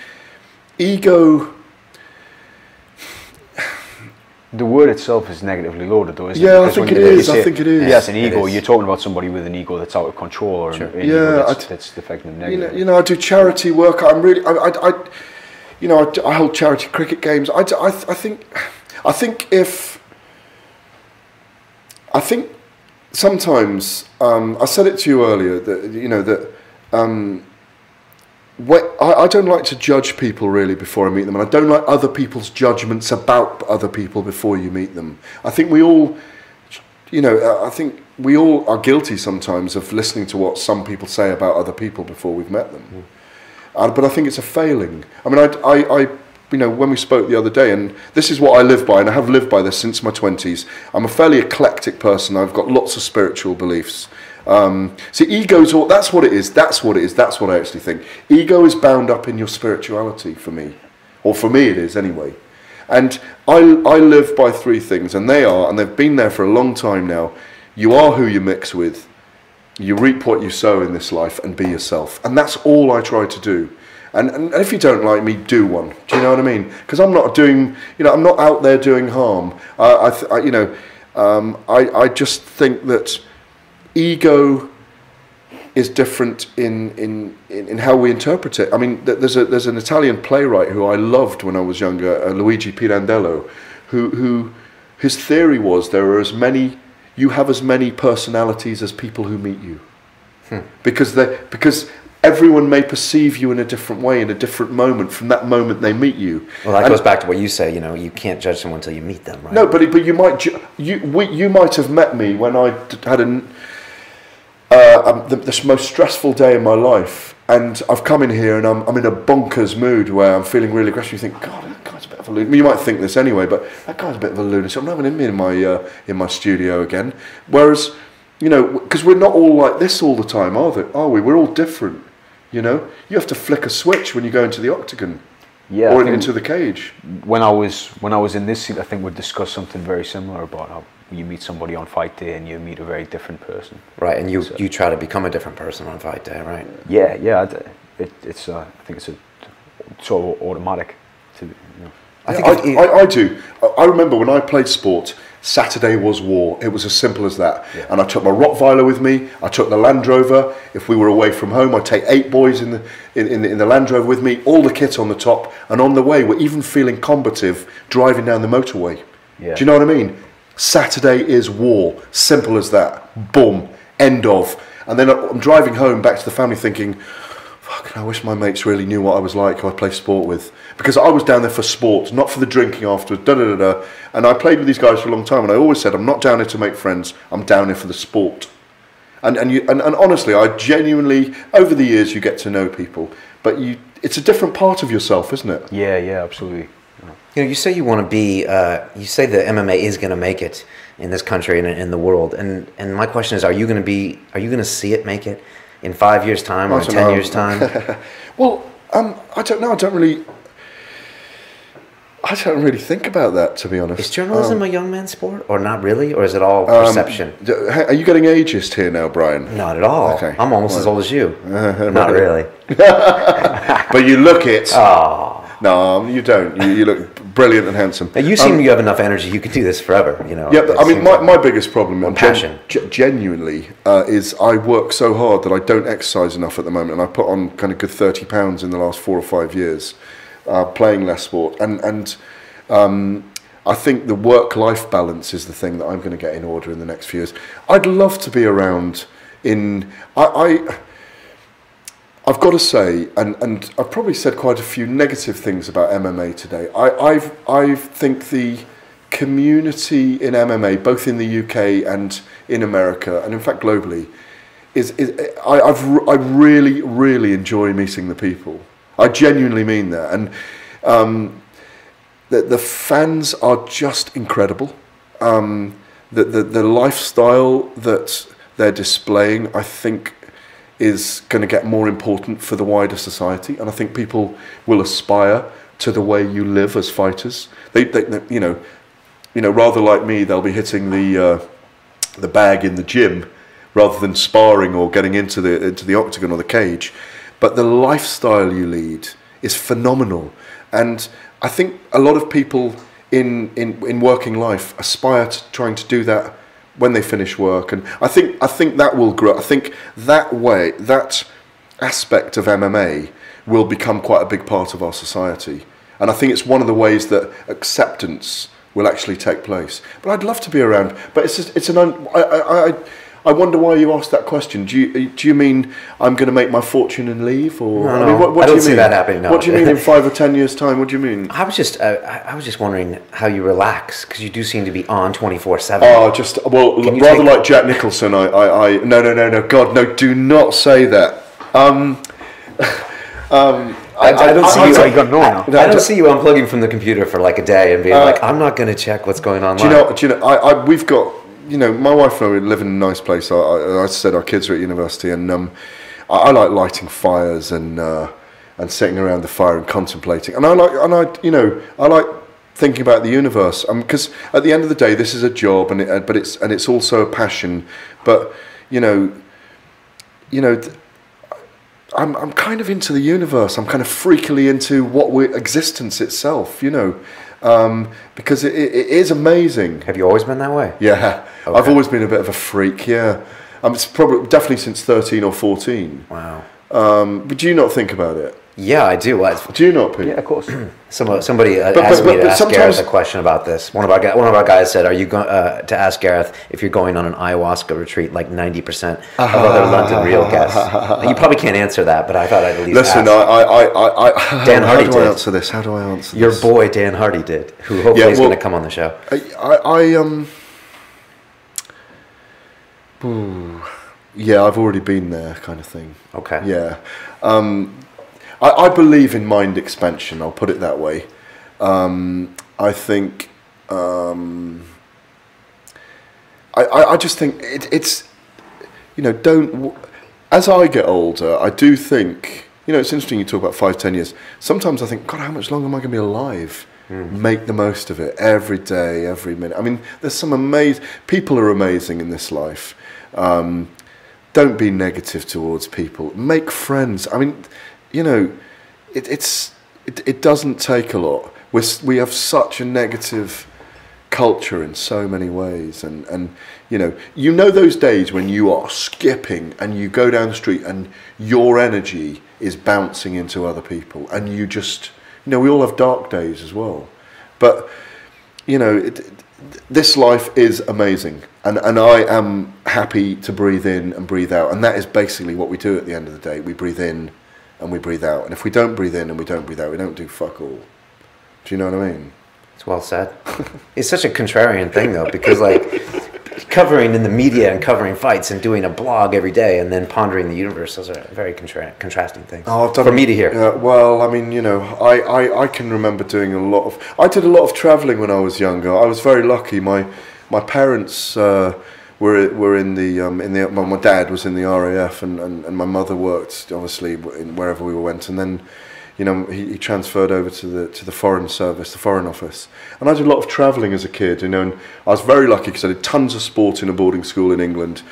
Speaker 2: ego.
Speaker 3: The word itself is negatively loaded, though, isn't it?
Speaker 2: Yeah, I think it is. I think it is.
Speaker 3: Yes, an ego. You're talking about somebody with an ego that's out of control, or an ego that's affecting them negatively.
Speaker 2: I do charity work. I'm really, I hold charity cricket games. I think sometimes I said it to you earlier that I don't like to judge people really before I meet them, and I don't like other people's judgments about other people before you meet them. I think we all, I think we all are guilty sometimes of listening to what some people say about other people before we've met them. But I think it's a failing. I mean, when we spoke the other day, and this is what I live by, and I have lived by this since my 20s. I'm a fairly eclectic person. I've got lots of spiritual beliefs. See, ego's all, that's what it is, that's what I actually think. Ego is bound up in your spirituality for me, or for me it is anyway. And I live by three things, and they've been there for a long time now. You are who you mix with, you reap what you sow in this life, and be yourself. And that's all I try to do. And if you don't like me, do one. Do you know what I mean? Because I'm not doing, I'm not out there doing harm. I just think that ego is different in how we interpret it. I mean, there's an Italian playwright who I loved when I was younger, Luigi Pirandello, who his theory was you have as many personalities as people who meet you, because everyone may perceive you in a different way in a different moment from that moment they meet you.
Speaker 1: Well, that goes back to what you say. You can't judge someone until you meet them, right?
Speaker 2: No, but you might have met me when I had the most stressful day in my life, and I've come in here and I'm in a bonkers mood where I'm feeling really aggressive. You think, God, that guy's a bit of a lunatic. You might think this anyway, but that guy's a bit of a lunatic. I'm not having him in my studio again. Whereas, because we're not all like this all the time, are we? We're all different. You have to flick a switch when you go into the octagon, or into the cage.
Speaker 3: When I was in this seat, I think we discussed something very similar about how you meet somebody on fight day and you meet a very different person.
Speaker 1: Right, and you try to become a different person on fight day, right?
Speaker 3: Yeah. I think it's so automatic.
Speaker 2: I do. I remember when I played sport, Saturday was war. It was as simple as that. Yeah. And I took my Rottweiler with me. I took the Land Rover. If we were away from home, I'd take 8 boys in the Land Rover with me, all the kit on the top. And on the way, we're even feeling combative driving down the motorway. Yeah. Do you know what I mean? Saturday is war. Simple as that. Boom. End of. And then I'm driving home back to the family thinking, fuck, I wish my mates really knew what I was like who I play sport with. Because I was down there for sport, not for the drinking afterwards, And I played with these guys for a long time, and I always said, I'm not down here to make friends, I'm down here for the sport. And honestly, I genuinely, over the years, you get to know people, but it's a different part of yourself, isn't it?
Speaker 3: Yeah, absolutely.
Speaker 1: You say you want to be, you say that MMA is going to make it in this country and in the world, and my question is, are you going to see it make it in 5 years' time or in 10 years' time?
Speaker 2: Well, I don't know. I don't really think about that, to be honest.
Speaker 1: Is journalism a young man's sport, or not really, or is it all perception?
Speaker 2: Are you getting ageist here now, Brian?
Speaker 1: Not at all. Okay. I'm almost as old as you. Not really.
Speaker 2: But you look it.
Speaker 1: Oh.
Speaker 2: No, you don't. You look brilliant and handsome.
Speaker 1: Now, you seem you have enough energy. You can do this forever.
Speaker 2: Yeah, I mean, my biggest problem, genuinely, is I work so hard that I don't exercise enough at the moment, and I put on kind of good 30 pounds in the last 4 or 5 years. Playing less sport, and I think the work-life balance is the thing that I'm going to get in order in the next few years. I'd love to be around I've got to say, and I've probably said quite a few negative things about MMA today. I think the community in MMA, both in the UK and in America, and in fact globally, I really enjoy meeting the people. I genuinely mean that, and the fans are just incredible. The lifestyle that they're displaying, I think, is going to get more important for the wider society, and I think people will aspire to the way you live as fighters. They rather like me, they'll be hitting the bag in the gym rather than sparring or getting into the octagon or the cage. But the lifestyle you lead is phenomenal, and I think a lot of people in working life aspire to trying to do that when they finish work, and I think that will grow. I think that aspect of MMA will become quite a big part of our society, and I think it's one of the ways that acceptance will actually take place. But I'd love to be around. But I wonder why you asked that question. Do you mean I'm going to make my fortune and leave, or
Speaker 1: no,
Speaker 2: I mean, what
Speaker 1: I
Speaker 2: do
Speaker 1: don't
Speaker 2: you
Speaker 1: see
Speaker 2: mean?
Speaker 1: that happening. No.
Speaker 2: What do you mean in 5 or 10 years' time? What do you mean?
Speaker 1: I was just wondering how you relax, because you do seem to be on 24/7.
Speaker 2: Oh, rather like Jack Nicholson. No. God, no! Do not say that.
Speaker 1: I don't see you.
Speaker 3: I
Speaker 1: don't see you unplugging from the computer for like a day and being like, I'm not going to check what's going on.
Speaker 2: Do you know? We've got. You know, my wife and I live in a nice place. I said our kids are at university, and I like lighting fires and sitting around the fire and contemplating. And I like thinking about the universe. Because at the end of the day, this is a job, but it's also a passion. But I'm kind of into the universe. I'm kind of freakily into existence itself. Because it is amazing.
Speaker 1: Have you always been that way?
Speaker 2: Yeah,
Speaker 1: Okay.
Speaker 2: I've always been a bit of a freak. Yeah, it's definitely since 13 or 14.
Speaker 1: Wow.
Speaker 2: But do you not think about it?
Speaker 1: Yeah, I do.
Speaker 2: Do you not, Pete?
Speaker 3: Yeah, of course.
Speaker 1: Somebody asked me to ask Gareth a question about this. One of our guys said, "Are you going to ask Gareth if you're going on an ayahuasca retreat like 90% of other London Real guests?" You probably can't answer that, but I thought I'd at least
Speaker 2: listen.
Speaker 1: ask. Dan Hardy did.
Speaker 2: How do I answer this? How do I answer
Speaker 1: Your
Speaker 2: this?
Speaker 1: boy Dan Hardy did, who hopefully is going to come on the show.
Speaker 2: Yeah, I've already been there, kind of thing.
Speaker 1: Okay.
Speaker 2: Yeah. I believe in mind expansion, I'll put it that way. I think, I just think it's, as I get older, I do think, it's interesting you talk about 5-10 years. Sometimes I think, God, how much longer am I going to be alive? Make the most of it every day, every minute. I mean, there's some people are amazing in this life. Don't be negative towards people. Make friends. I mean, it doesn't take a lot. We have such a negative culture in so many ways, and those days when you are skipping and you go down the street and your energy is bouncing into other people, and you just, we all have dark days as well, but this life is amazing, and I am happy to breathe in and breathe out, and that is basically what we do at the end of the day. We breathe in and we breathe out, and if we don't breathe in and we don't breathe out, we don't do fuck all. Do you know what I mean?
Speaker 1: It's well said. It's such a contrarian thing, though, because covering in the media and covering fights and doing a blog every day and then pondering the universe, those are very contrasting things. For me to hear.
Speaker 2: Well, I mean, I can remember doing I did a lot of travelling when I was younger. I was very lucky. My parents were in the my dad was in the RAF, and my mother worked obviously in wherever we went, and then he transferred over to the Foreign Service, the Foreign Office, and I did a lot of travelling as a kid, and I was very lucky because I did tons of sport in a boarding school in England.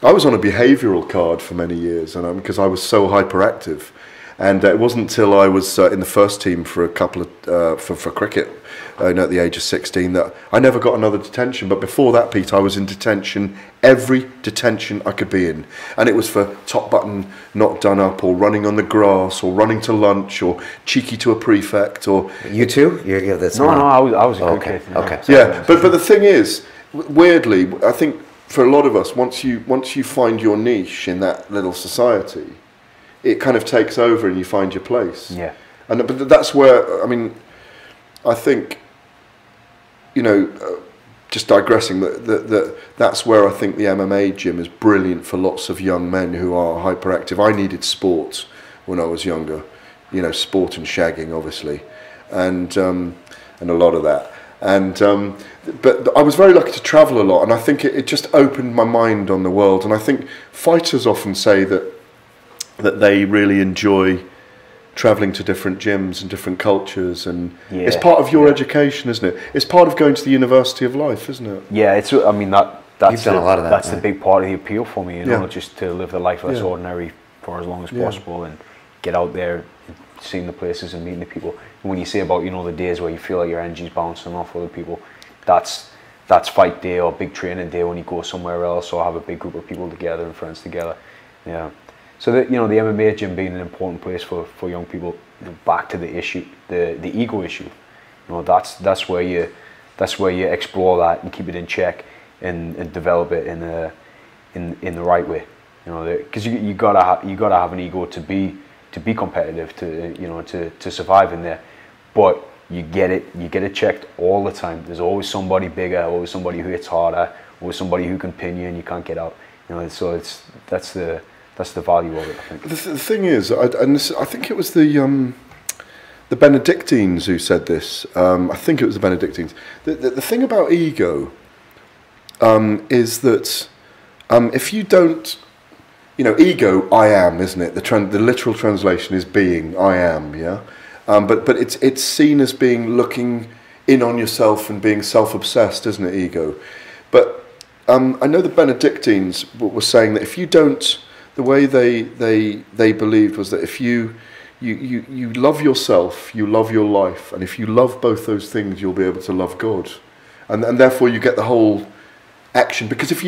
Speaker 2: I was on a behavioural card for many years, and because I was so hyperactive, and it wasn't until I was in the first team for a couple of for cricket. At the age of 16, that I never got another detention. But before that, Pete, I was in detention, every detention I could be in, and it was for top button not done up, or running on the grass, or running to lunch, or cheeky to a prefect, or
Speaker 1: you too. You this.
Speaker 3: No, I was a good kid.
Speaker 1: Okay.
Speaker 2: Yeah, but the thing is, weirdly, I think for a lot of us, once you find your niche in that little society, it kind of takes over, and you find your place.
Speaker 3: Yeah.
Speaker 2: But that's where I think. Just digressing, that's where I think the MMA gym is brilliant for lots of young men who are hyperactive. I needed sport when I was younger, sport and shagging, obviously, and a lot of that. But I was very lucky to travel a lot, and I think it just opened my mind on the world. And I think fighters often say that they really enjoy travelling to different gyms and different cultures, and it's part of your education, isn't it? It's part of going to the University of Life, isn't it?
Speaker 3: Yeah, that's
Speaker 1: You've done a lot of that.
Speaker 3: That's the big part of the appeal for me, just to live the life less
Speaker 2: Yeah.
Speaker 3: ordinary for as long as possible, and get out there, seeing the places and meeting the people. And when you say about the days where you feel like your energy's bouncing off other people, that's fight day or big training day when you go somewhere else or have a big group of people together and friends together. Yeah. So the MMA gym being an important place for young people. Back to the issue, the ego issue. That's where you explore that and keep it in check and develop it in the right way. You know, because you gotta have an ego to be competitive, to survive in there. But you get it checked all the time. There's always somebody bigger, always somebody who hits harder, always somebody who can pin you and you can't get out. You know, so that's the value of it, I think.
Speaker 2: The thing is, I think it was the Benedictines who said this. I think it was the Benedictines. The thing about ego is that if you don't, you know, ego, I am, isn't it? The literal translation is being, I am, yeah? But it's seen as being looking in on yourself and being self-obsessed, isn't it, ego? But I know the Benedictines were saying that if you don't, the way they believed was that if you love yourself, you love your life, and if you love both those things, you'll be able to love God, and therefore you get the whole action. Because if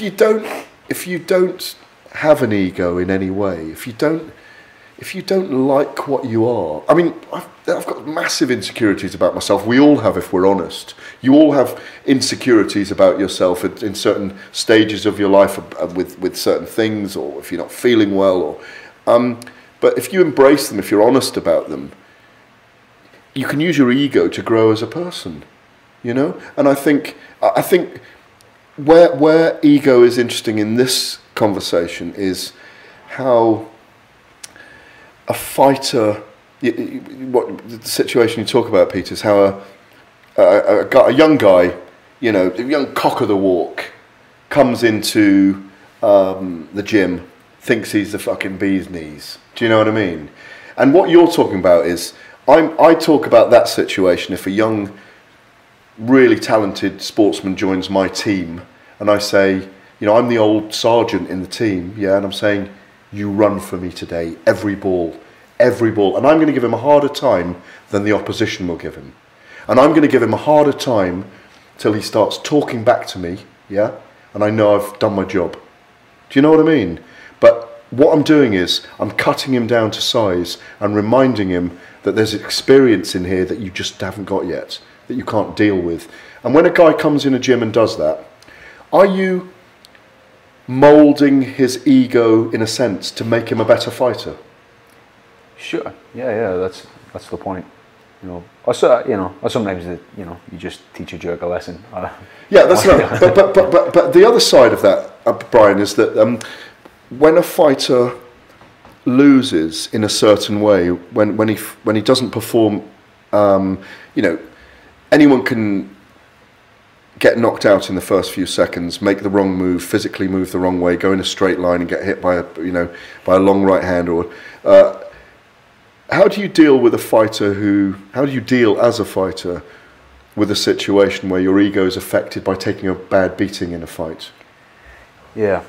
Speaker 2: you don't have an ego in any way, if you don't like what you are, I mean, I've got massive insecurities about myself. We all have, if we're honest. You all have insecurities about yourself in certain stages of your life with certain things, or if you're not feeling well, or but if you embrace them, if you're honest about them, you can use your ego to grow as a person, you know. And I think where ego is interesting in this conversation is how a fighter, what the situation you talk about, Peter, is how a young guy, you know, a young cock of the walk, comes into the gym, thinks he's the fucking bee's knees. Do you know what I mean? And what you're talking about is, I talk about that situation if a young, really talented sportsman joins my team, and I say, you know, I'm the old sergeant in the team, yeah, and I'm saying, you run for me today, every ball, and I'm going to give him a harder time than the opposition will give him. And I'm going to give him a harder time till he starts talking back to me, yeah, and I know I've done my job. Do you know what I mean? But what I'm doing is, I'm cutting him down to size and reminding him that there's experience in here that you just haven't got yet, that you can't deal with. And when a guy comes in a gym and does that, are you moulding his ego in a sense to make him a better fighter?
Speaker 3: Sure. Yeah. That's the point. You know. Also, you know, or sometimes you know, you just teach a jerk a lesson.
Speaker 2: Yeah, that's right. But the other side of that, Brian, is that when a fighter loses in a certain way, when he doesn't perform, you know, anyone can get knocked out in the first few seconds, make the wrong move, physically move the wrong way, go in a straight line and get hit by a long right hand. Or how do you deal with a fighter how do you deal as a fighter with a situation where your ego is affected by taking a bad beating in a fight?
Speaker 3: Yeah,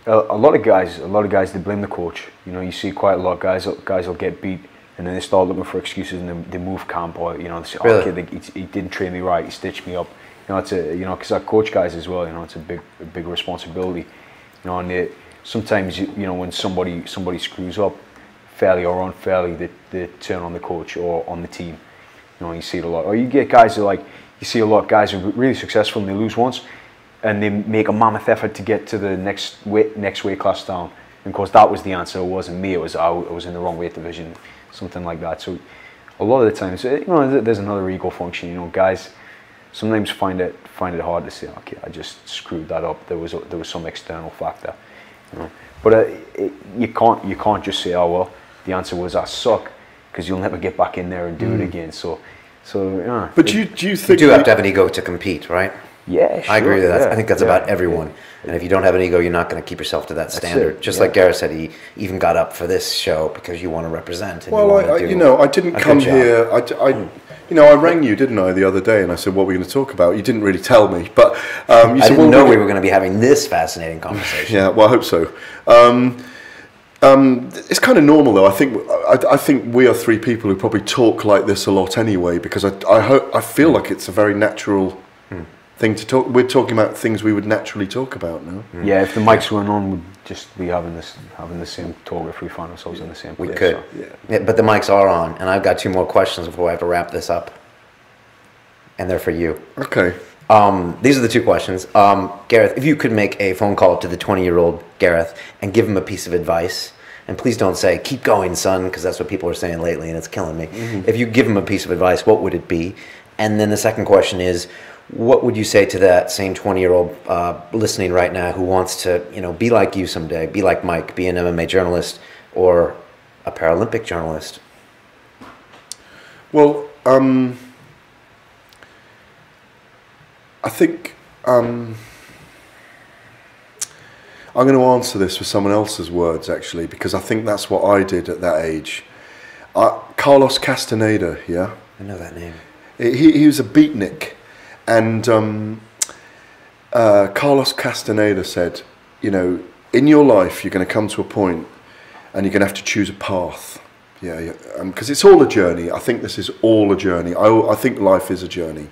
Speaker 3: a lot of guys, they blame the coach. You know, you see quite a lot of guys will get beat, and then they start looking for excuses, and they move camp, or you know, they say, "Oh, really? Okay, he didn't train me right. He stitched me up." You know, it's because I coach guys as well. You know, it's a big responsibility. You know, and sometimes you know, when somebody screws up, fairly or unfairly, they turn on the coach or on the team. You know, you see it a lot. Or you get guys who you see a lot of guys who are really successful and they lose once, and they make a mammoth effort to get to the next weight class down. And of course, that was the answer. It wasn't me. It was I was in the wrong weight division, something like that. So a lot of the times, you know, there's another ego function. You know, guys sometimes find it hard to say, okay, I just screwed that up. There was some external factor. You know, but you can't just say, oh well, the answer was I suck, because you'll never get back in there and do it again. So yeah.
Speaker 2: But do you think
Speaker 1: you do have to have an ego to compete, right?
Speaker 3: Yeah, sure,
Speaker 1: I agree with that.
Speaker 3: yeah,
Speaker 1: I think that's about everyone. Yeah. And if you don't have an ego, you're not going to keep yourself to that standard. Just like Gareth said, he even got up for this show because you want to represent. And
Speaker 2: well, I didn't come here. I rang you, didn't I, the other day, and I said, what are we going to talk about? You didn't really tell me, but you said,
Speaker 1: didn't know we were going to be having this fascinating conversation.
Speaker 2: Yeah, well, I hope so. It's kind of normal, though. I think we are three people who probably talk like this a lot anyway, because I feel like it's a very natural thing to talk. We're talking about things we would naturally talk about now.
Speaker 3: Yeah, if the mics weren't on, we'd just be having the same talk if we found ourselves in the same place.
Speaker 1: We could. So. Yeah, but the mics are on, and I've got 2 more questions before I have to wrap this up. And they're for you.
Speaker 2: Okay.
Speaker 1: These are the two questions. Gareth, if you could make a phone call to the 20-year-old Gareth and give him a piece of advice, and please don't say, keep going, son, because that's what people are saying lately, and it's killing me. If you give him a piece of advice, what would it be? And then the second question is, what would you say to that same 20-year-old listening right now who wants to, be like you someday, be like Mike, be an MMA journalist or a Paralympic journalist?
Speaker 2: Well, I think I'm going to answer this with someone else's words, actually, because I think that's what I did at that age. Carlos Castaneda, yeah?
Speaker 1: I know that name.
Speaker 2: He was a beatnik, and Carlos Castaneda said, in your life you're going to come to a point and you're going to have to choose a path. Yeah, because it's all a journey. I think this is all a journey. I think life is a journey.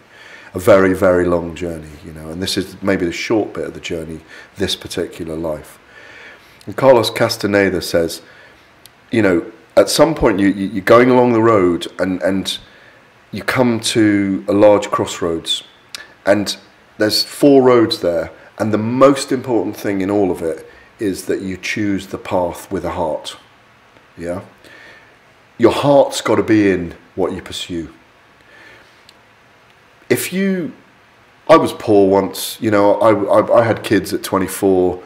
Speaker 2: A very, very long journey, and this is maybe the short bit of the journey, this particular life. And Carlos Castaneda says, at some point you're going along the road and you come to a large crossroads, and there's 4 roads there, and the most important thing in all of it is that you choose the path with a heart. Yeah? Your heart's got to be in what you pursue. I was poor once, I had kids at 24,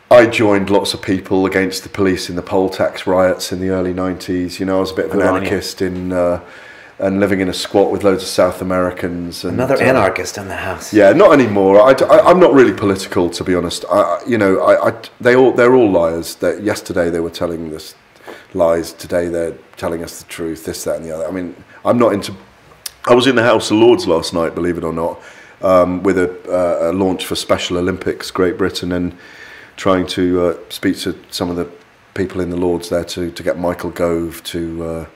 Speaker 2: I joined lots of people against the police in the poll tax riots in the early 90s, I was a bit of an anarchist and living in a squat with loads of South Americans. And,
Speaker 1: another anarchist in the house.
Speaker 2: Yeah, not anymore. I'm not really political, to be honest. They're all liars. Yesterday they were telling us lies, today they're telling us the truth, this, that and the other. I mean, I was in the House of Lords last night, believe it or not, with a launch for Special Olympics Great Britain, and trying to speak to some of the people in the Lords there to get Michael Gove to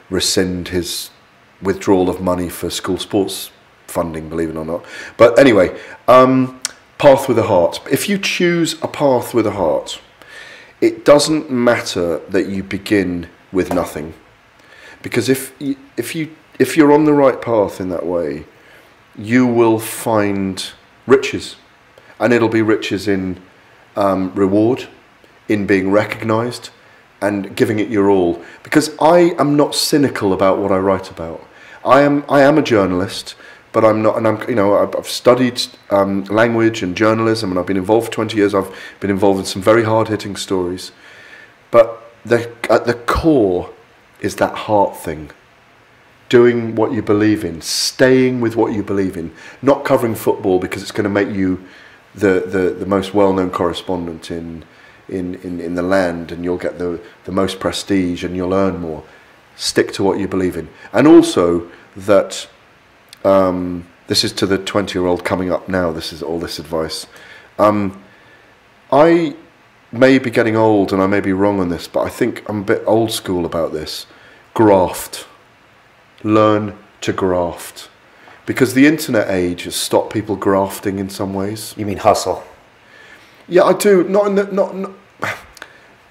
Speaker 2: rescind his withdrawal of money for school sports funding, believe it or not. But anyway, path with a heart. If you choose a path with a heart, it doesn't matter that you begin with nothing, because if you're on the right path in that way, you will find riches, and it'll be riches in reward, in being recognised, and giving it your all. Because I am not cynical about what I write about. I am a journalist, but I'm not, and I've studied language and journalism, and I've been involved for 20 years. I've been involved in some very hard-hitting stories, but at the core is that heart thing. Doing what you believe in, staying with what you believe in, not covering football because it's going to make you the most well-known correspondent in the land, and you'll get the most prestige and you'll earn more. Stick to what you believe in. And also that, this is to the 20-year-old coming up now, this is all this advice. I may be getting old and I may be wrong on this, but I think I'm a bit old school about this. Graft. Learn to graft. Because the internet age has stopped people grafting in some ways.
Speaker 1: You mean hustle?
Speaker 2: Yeah, I do. Not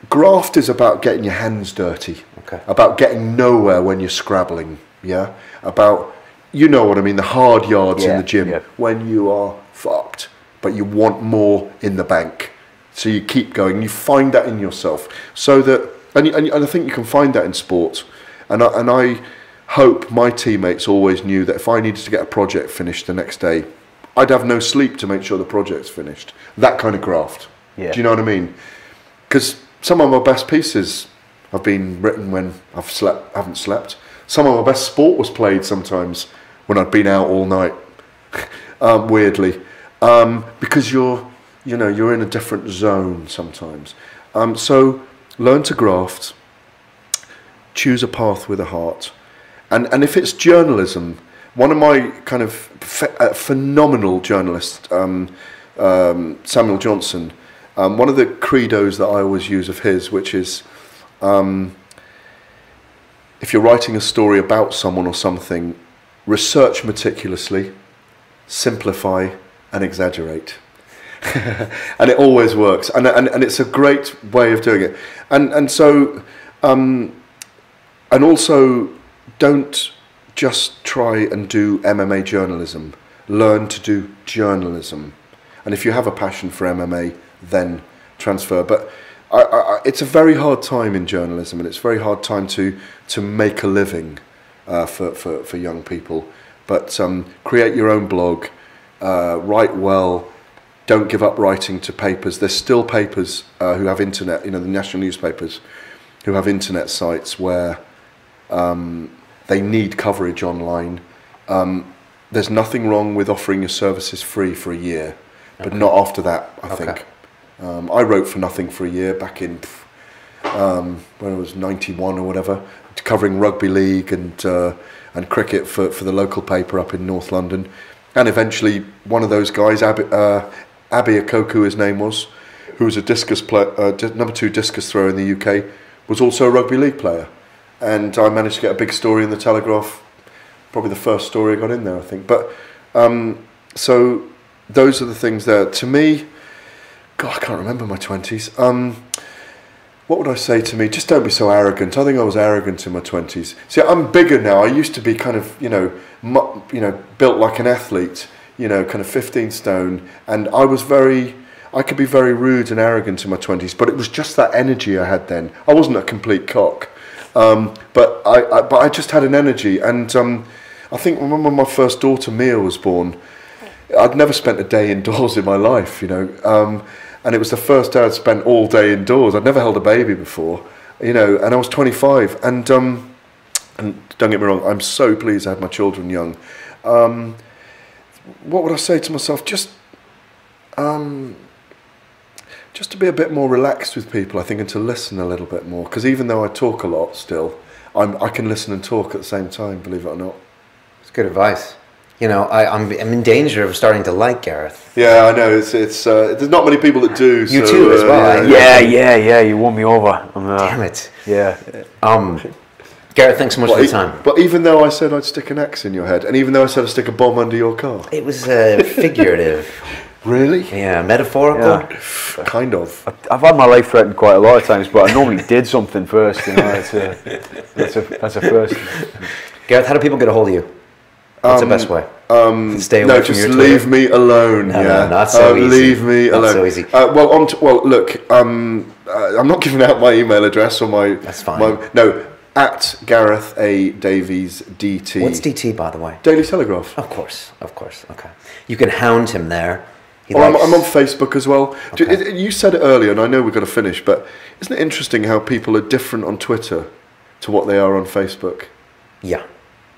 Speaker 2: graft is about getting your hands dirty.
Speaker 1: Okay. About
Speaker 2: getting nowhere when you're scrabbling. Yeah. About, you know what I mean, the hard yards in the gym when you are fucked, but you want more in the bank. So you keep going. You find that in yourself. So that, and I think you can find that in sport. And I hope my teammates always knew that if I needed to get a project finished the next day, I'd have no sleep to make sure the project's finished. That kind of graft. Yeah. Do you know what I mean? Because some of my best pieces have been written when haven't slept. Some of my best sport was played sometimes when I'd been out all night, weirdly, because you're in a different zone sometimes. So learn to graft, choose a path with a heart. And if it's journalism, one of my kind of phenomenal journalists, Samuel Johnson, one of the credos that I always use of his, which is, if you're writing a story about someone or something, research meticulously, simplify, and exaggerate. And it always works. And it's a great way of doing it. And so, and also, don't just try and do MMA journalism. Learn to do journalism. And if you have a passion for MMA, then transfer. But it's a very hard time in journalism, and it's a very hard time to make a living for young people. But create your own blog, write well, don't give up writing to papers. There's still papers who have internet, the national newspapers, who have internet sites where they need coverage online. There's nothing wrong with offering your services free for a year, but not after that, I think. I wrote for nothing for a year back in when I was 91 or whatever, covering rugby league and cricket for the local paper up in North London. And eventually one of those guys, Abi Akoku his name was, who was a discus player, number 2 discus thrower in the UK, was also a rugby league player. And I managed to get a big story in the Telegraph, probably the first story I got in there, I think. But so those are the things there. To me, God, I can't remember my 20s. What would I say to me? Just don't be so arrogant. I think I was arrogant in my 20s. See, I'm bigger now. I used to be kind of, built like an athlete, kind of 15 stone. And I could be very rude and arrogant in my 20s, but it was just that energy I had then. I wasn't a complete cock. But I just had an energy. And I think when my first daughter, Mia, was born, I'd never spent a day indoors in my life, and it was the first day I'd spent all day indoors. I'd never held a baby before, and I was 25. And don't get me wrong, I'm so pleased I had my children young. What would I say to myself? Just to be a bit more relaxed with people, I think, and to listen a little bit more. Because even though I talk a lot still, I can listen and talk at the same time, believe it or not.
Speaker 1: It's good advice. I'm in danger of starting to like Gareth.
Speaker 2: Yeah, I know. It's there's not many people that do.
Speaker 1: You too, as well.
Speaker 3: Yeah. You won me over.
Speaker 1: Damn it.
Speaker 3: Yeah.
Speaker 1: Gareth, thanks so much for your time.
Speaker 2: But even though I said I'd stick an X in your head, and even though I said I'd stick a bomb under your car,
Speaker 1: it was figurative.
Speaker 2: Really?
Speaker 1: Yeah, metaphorical.
Speaker 2: Yeah. Kind of.
Speaker 3: I've had my life threatened quite a lot of times, but I normally did something first. That's a first.
Speaker 1: Gareth, how do people get a hold of you? What's the best way? Stay away from your Twitter?
Speaker 2: Leave me alone.
Speaker 1: No, not so easy.
Speaker 2: Leave me alone.
Speaker 1: Not so easy.
Speaker 2: Look, I'm not giving out my email address or my.
Speaker 1: That's fine.
Speaker 2: At Gareth A. Davies DT.
Speaker 1: What's DT, by the way?
Speaker 2: Daily Telegraph.
Speaker 1: Of course. Okay. You can hound him there.
Speaker 2: I'm on Facebook as well. Okay. You said it earlier, and I know we've got to finish, but isn't it interesting how people are different on Twitter to what they are on Facebook?
Speaker 1: Yeah.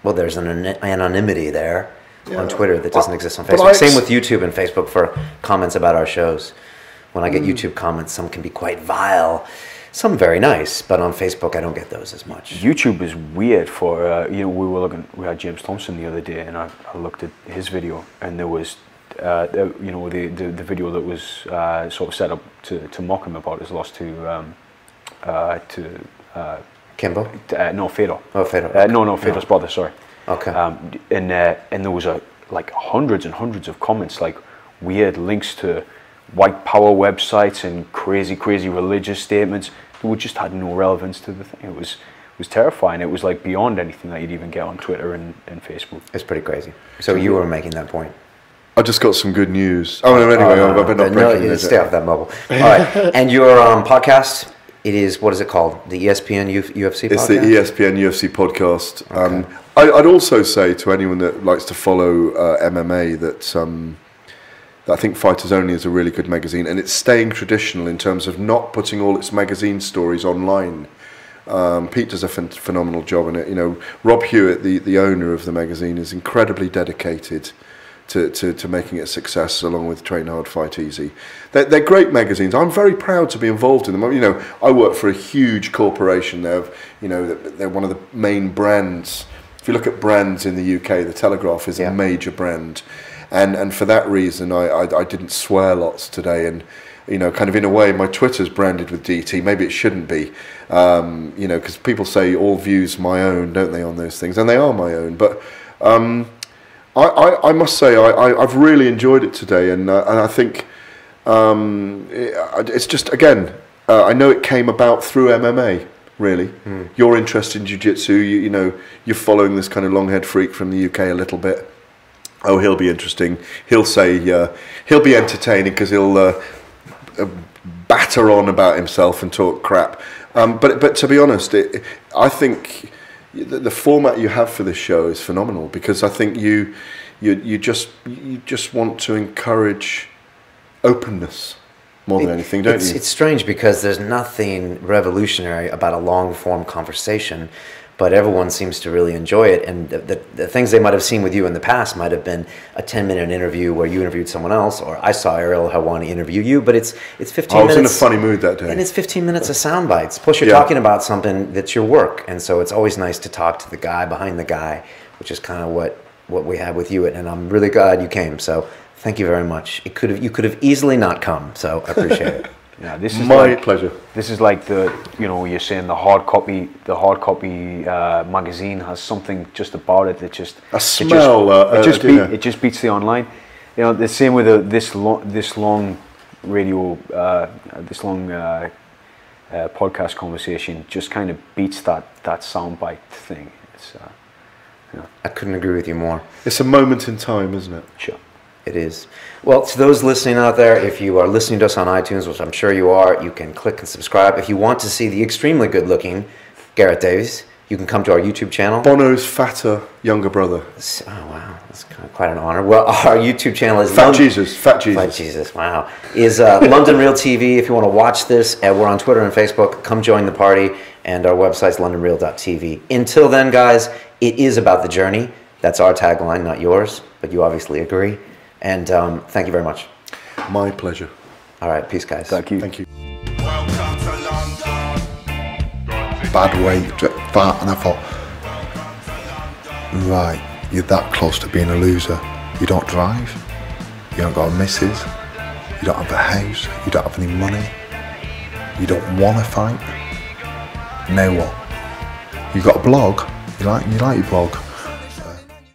Speaker 1: Well, there's an anonymity there on Twitter that doesn't exist on Facebook. Same with YouTube and Facebook for comments about our shows. When I get YouTube comments, some can be quite vile, some very nice, but on Facebook I don't get those as much.
Speaker 3: YouTube is weird for, we had James Thompson the other day, and I looked at his video, and there was, the video that was sort of set up to mock him about his loss to
Speaker 1: Kimbo?
Speaker 3: No, Fedor.
Speaker 1: Oh, Fedor.
Speaker 3: Fedor's brother, sorry.
Speaker 1: Okay.
Speaker 3: And there was hundreds and hundreds of comments, like weird links to white power websites and crazy religious statements that just had no relevance to the thing. It was terrifying. It was like beyond anything that you'd even get on Twitter and Facebook.
Speaker 1: It's pretty crazy. So you were making that point.
Speaker 2: I just got some good news. Oh, no, anyway, I better not break it.
Speaker 1: Stay off that bubble. All right. And your podcast, it is, what is it called? The ESPN UFC podcast?
Speaker 2: It's the ESPN UFC podcast.
Speaker 1: Okay.
Speaker 2: I'd also say to anyone that likes to follow MMA that I think Fighters Only is a really good magazine, and it's staying traditional in terms of not putting all its magazine stories online. Pete does a phenomenal job in it. Rob Hewitt, the owner of the magazine, is incredibly dedicated to making it a success, along with Train Hard, Fight Easy. They're great magazines. I'm very proud to be involved in them. I work for a huge corporation. They're one of the main brands. If you look at brands in the UK, the Telegraph is a major brand, and for that reason, I didn't swear lots today. And kind of in a way, my Twitter's branded with DT. Maybe it shouldn't be, because people say all views my own, don't they, on those things, and they are my own. But I must say I've really enjoyed it today, and I think it's just, again, I know it came about through MMA. really. You're interested in jiu-jitsu, you know, you're following this kind of long-haired freak from the UK a little bit. Oh, he'll be interesting. He'll say, he'll be entertaining because he'll batter on about himself and talk crap. But to be honest, I think the format you have for this show is phenomenal, because I think you just want to encourage openness more than anything, don't you?
Speaker 1: It's strange because there's nothing revolutionary about a long-form conversation, but everyone seems to really enjoy it. And the things they might have seen with you in the past might have been a 10-minute interview where you interviewed someone else, or I saw Ariel Helwani interview you, but it's 15 minutes.
Speaker 2: I was in a funny mood that day.
Speaker 1: And it's 15 minutes of sound bites. Plus you're talking about something that's your work. And so it's always nice to talk to the guy behind the guy, which is kind of what we had with you. And I'm really glad you came. So thank you very much. You could have easily not come. So I appreciate it.
Speaker 3: Yeah, this is
Speaker 2: my pleasure.
Speaker 3: This is like you're saying the hard copy magazine has something just about it that just
Speaker 2: a smell.
Speaker 3: It just beats the online. You know, the same with this long radio, podcast conversation just kind of beats that soundbite thing. It's
Speaker 1: I couldn't agree with you more.
Speaker 2: It's a moment in time, isn't it?
Speaker 3: Sure.
Speaker 1: It is. Well, to those listening out there, if you are listening to us on iTunes, which I'm sure you are, you can click and subscribe. If you want to see the extremely good-looking Gareth Davies, you can come to our YouTube channel.
Speaker 2: Bono's fatter younger brother.
Speaker 1: Oh, wow. That's quite an honor. Well, our YouTube channel is...
Speaker 2: Fat Jesus.
Speaker 1: Fat Jesus, wow. Is London Real TV. If you want to watch this, we're on Twitter and Facebook. Come join the party. And our website's londonreal.tv. Until then, guys, it is about the journey. That's our tagline, not yours. But you obviously agree. And thank you very much.
Speaker 2: My pleasure.
Speaker 1: All right, peace, guys.
Speaker 3: Thank you.
Speaker 2: Thank you.
Speaker 4: Welcome to London.
Speaker 5: Bad weight, fat, and I thought, right, you're that close to being a loser. You don't drive, you don't got a missus, you don't have a house, you don't have any money, you don't want to fight. Now what? You got a blog? You like your blog?